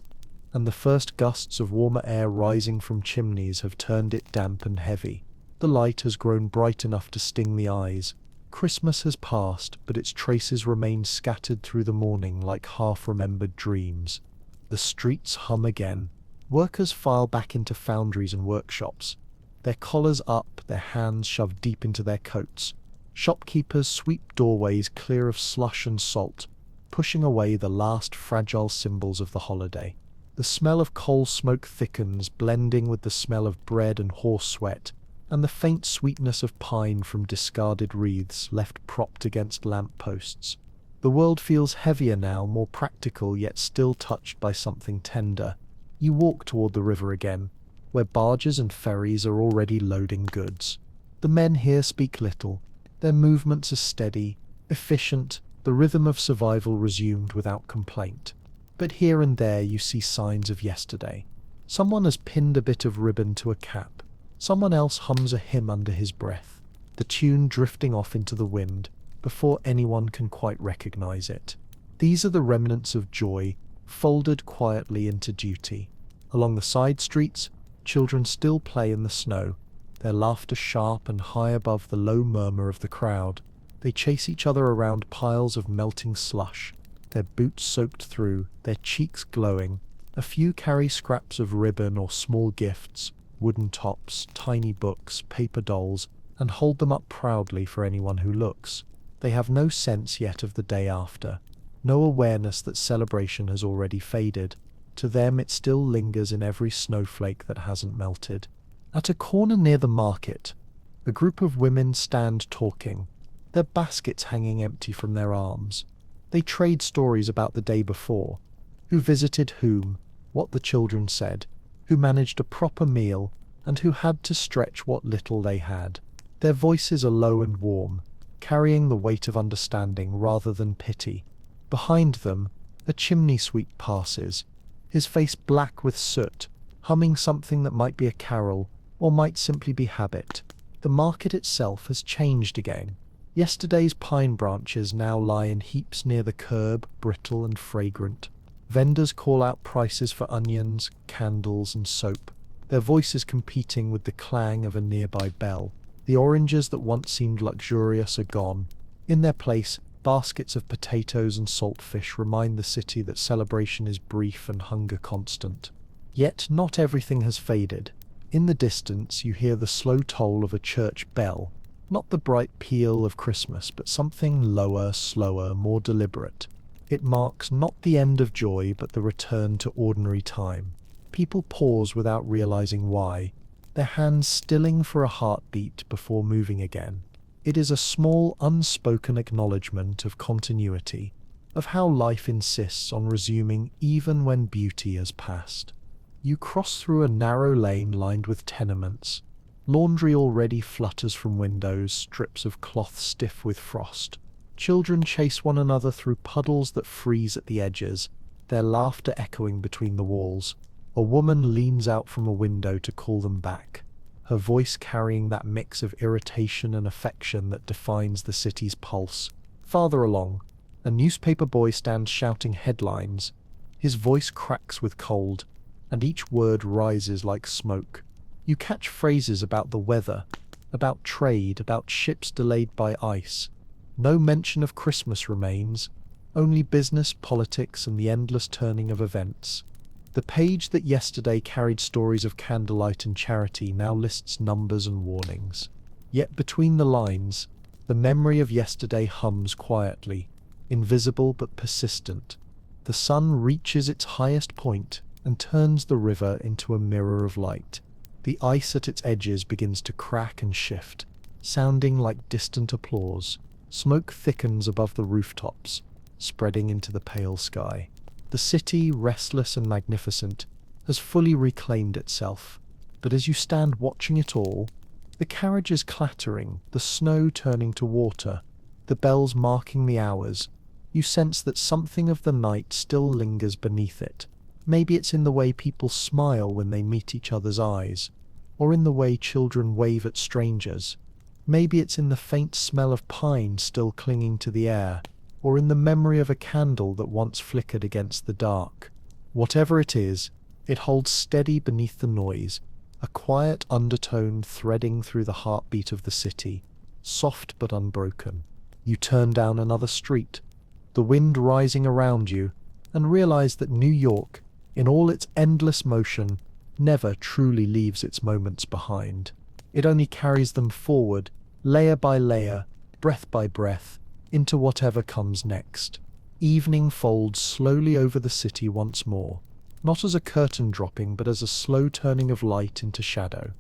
S1: and the first gusts of warmer air rising from chimneys have turned it damp and heavy. The light has grown bright enough to sting the eyes. Christmas has passed, but its traces remain scattered through the morning like half-remembered dreams. The streets hum again. Workers file back into foundries and workshops, their collars up, their hands shoved deep into their coats. Shopkeepers sweep doorways clear of slush and salt, pushing away the last fragile symbols of the holiday. The smell of coal smoke thickens, blending with the smell of bread and horse sweat, and the faint sweetness of pine from discarded wreaths left propped against lamp-posts. The world feels heavier now, more practical, yet still touched by something tender. You walk toward the river again, where barges and ferries are already loading goods. The men here speak little. Their movements are steady, efficient, the rhythm of survival resumed without complaint. But here and there you see signs of yesterday. Someone has pinned a bit of ribbon to a cap. Someone else hums a hymn under his breath, the tune drifting off into the wind before anyone can quite recognize it. These are the remnants of joy, folded quietly into duty. Along the side streets, children still play in the snow, their laughter sharp and high above the low murmur of the crowd. They chase each other around piles of melting slush, their boots soaked through, their cheeks glowing. A few carry scraps of ribbon or small gifts, wooden tops, tiny books, paper dolls, and hold them up proudly for anyone who looks. They have no sense yet of the day after, no awareness that celebration has already faded. To them it still lingers in every snowflake that hasn't melted. At a corner near the market, a group of women stand talking, their baskets hanging empty from their arms. They trade stories about the day before, who visited whom, what the children said, who managed a proper meal, and who had to stretch what little they had. Their voices are low and warm, carrying the weight of understanding rather than pity. Behind them, a chimney sweep passes, his face black with soot, humming something that might be a carol, or might simply be habit. The market itself has changed again. Yesterday's pine branches now lie in heaps near the curb, brittle and fragrant. Vendors call out prices for onions, candles, and soap, their voices competing with the clang of a nearby bell. The oranges that once seemed luxurious are gone. In their place, baskets of potatoes and saltfish remind the city that celebration is brief and hunger constant. Yet not everything has faded. In the distance you hear the slow toll of a church bell, not the bright peal of Christmas, but something lower, slower, more deliberate. It marks not the end of joy, but the return to ordinary time. People pause without realizing why, their hands stilling for a heartbeat before moving again. It is a small, unspoken acknowledgement of continuity, of how life insists on resuming even when beauty has passed. You cross through a narrow lane lined with tenements. Laundry already flutters from windows, strips of cloth stiff with frost. Children chase one another through puddles that freeze at the edges, their laughter echoing between the walls. A woman leans out from a window to call them back, her voice carrying that mix of irritation and affection that defines the city's pulse. Farther along, a newspaper boy stands shouting headlines. His voice cracks with cold, and each word rises like smoke. You catch phrases about the weather, about trade, about ships delayed by ice. No mention of Christmas remains, only business, politics, and the endless turning of events. The page that yesterday carried stories of candlelight and charity now lists numbers and warnings. Yet between the lines, the memory of yesterday hums quietly, invisible but persistent. The sun reaches its highest point and turns the river into a mirror of light. The ice at its edges begins to crack and shift, sounding like distant applause. Smoke thickens above the rooftops, spreading into the pale sky. The city, restless and magnificent, has fully reclaimed itself. But as you stand watching it all, the carriages clattering, the snow turning to water, the bells marking the hours, you sense that something of the night still lingers beneath it. Maybe it's in the way people smile when they meet each other's eyes, or in the way children wave at strangers. Maybe it's in the faint smell of pine still clinging to the air, or in the memory of a candle that once flickered against the dark. Whatever it is, it holds steady beneath the noise, a quiet undertone threading through the heartbeat of the city, soft but unbroken. You turn down another street, the wind rising around you, and realize that New York, in all its endless motion, never truly leaves its moments behind. It only carries them forward, layer by layer, breath by breath, into whatever comes next. Evening folds slowly over the city once more, not as a curtain dropping but as a slow turning of light into shadow.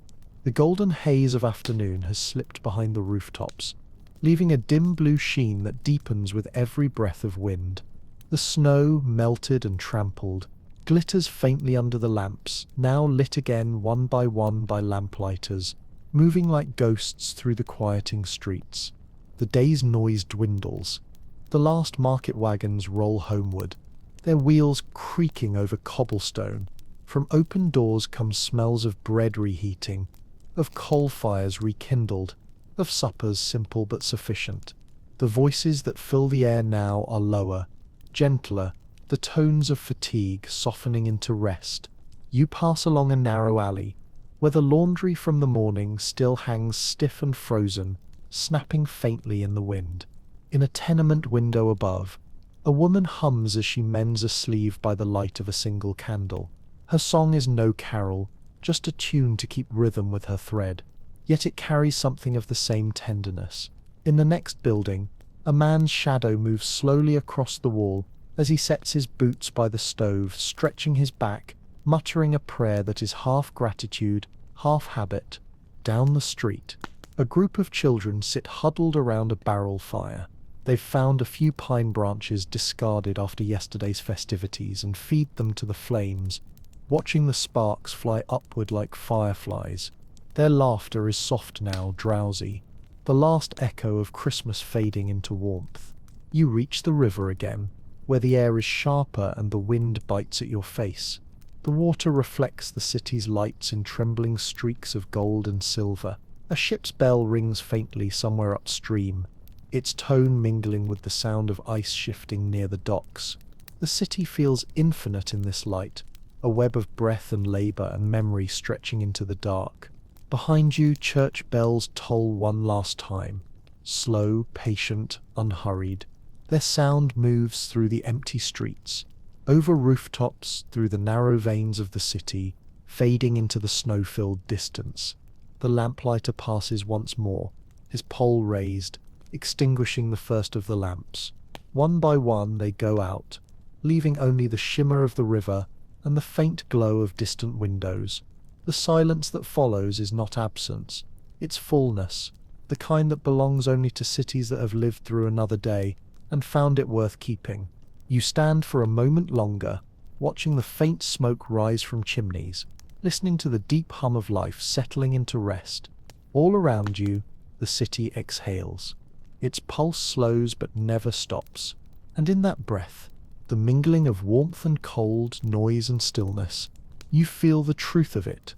S1: The golden haze of afternoon has slipped behind the rooftops, leaving a dim blue sheen that deepens with every breath of wind. The snow, melted and trampled, glitters faintly under the lamps, now lit again one by lamplighters, moving like ghosts through the quieting streets. The day's noise dwindles. The last market wagons roll homeward, their wheels creaking over cobblestone. From open doors come smells of bread reheating, of coal fires rekindled, of suppers simple but sufficient. The voices that fill the air now are lower, gentler, the tones of fatigue softening into rest. You pass along a narrow alley, where the laundry from the morning still hangs stiff and frozen, snapping faintly in the wind. In a tenement window above, a woman hums as she mends a sleeve by the light of a single candle. Her song is no carol, just a tune to keep rhythm with her thread, yet it carries something of the same tenderness. In the next building, a man's shadow moves slowly across the wall as he sets his boots by the stove, stretching his back, muttering a prayer that is half gratitude, half habit. Down the street, a group of children sit huddled around a barrel fire. They've found a few pine branches discarded after yesterday's festivities and feed them to the flames, watching the sparks fly upward like fireflies. Their laughter is soft now, drowsy, the last echo of Christmas fading into warmth. You reach the river again, where the air is sharper and the wind bites at your face. The water reflects the city's lights in trembling streaks of gold and silver. A ship's bell rings faintly somewhere upstream, its tone mingling with the sound of ice shifting near the docks. The city feels infinite in this light, a web of breath and labor and memory stretching into the dark. Behind you, church bells toll one last time, slow, patient, unhurried. Their sound moves through the empty streets, over rooftops, through the narrow veins of the city, fading into the snow-filled distance. The lamplighter passes once more, his pole raised, extinguishing the first of the lamps. One by one they go out, leaving only the shimmer of the river and the faint glow of distant windows. The silence that follows is not absence, it's fullness, the kind that belongs only to cities that have lived through another day and found it worth keeping. You stand for a moment longer, watching the faint smoke rise from chimneys, listening to the deep hum of life settling into rest. All around you, the city exhales. Its pulse slows but never stops, and in that breath, the mingling of warmth and cold, noise and stillness. You feel the truth of it.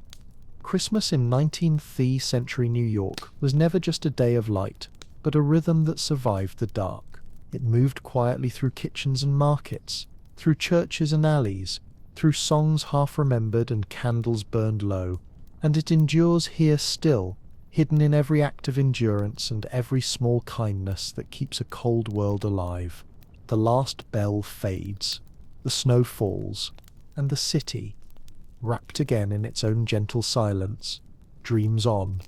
S1: Christmas in 19th century New York was never just a day of light, but a rhythm that survived the dark. It moved quietly through kitchens and markets, through churches and alleys, through songs half remembered and candles burned low, and it endures here still, hidden in every act of endurance and every small kindness that keeps a cold world alive. The last bell fades, the snow falls, and the city, wrapped again in its own gentle silence, dreams on.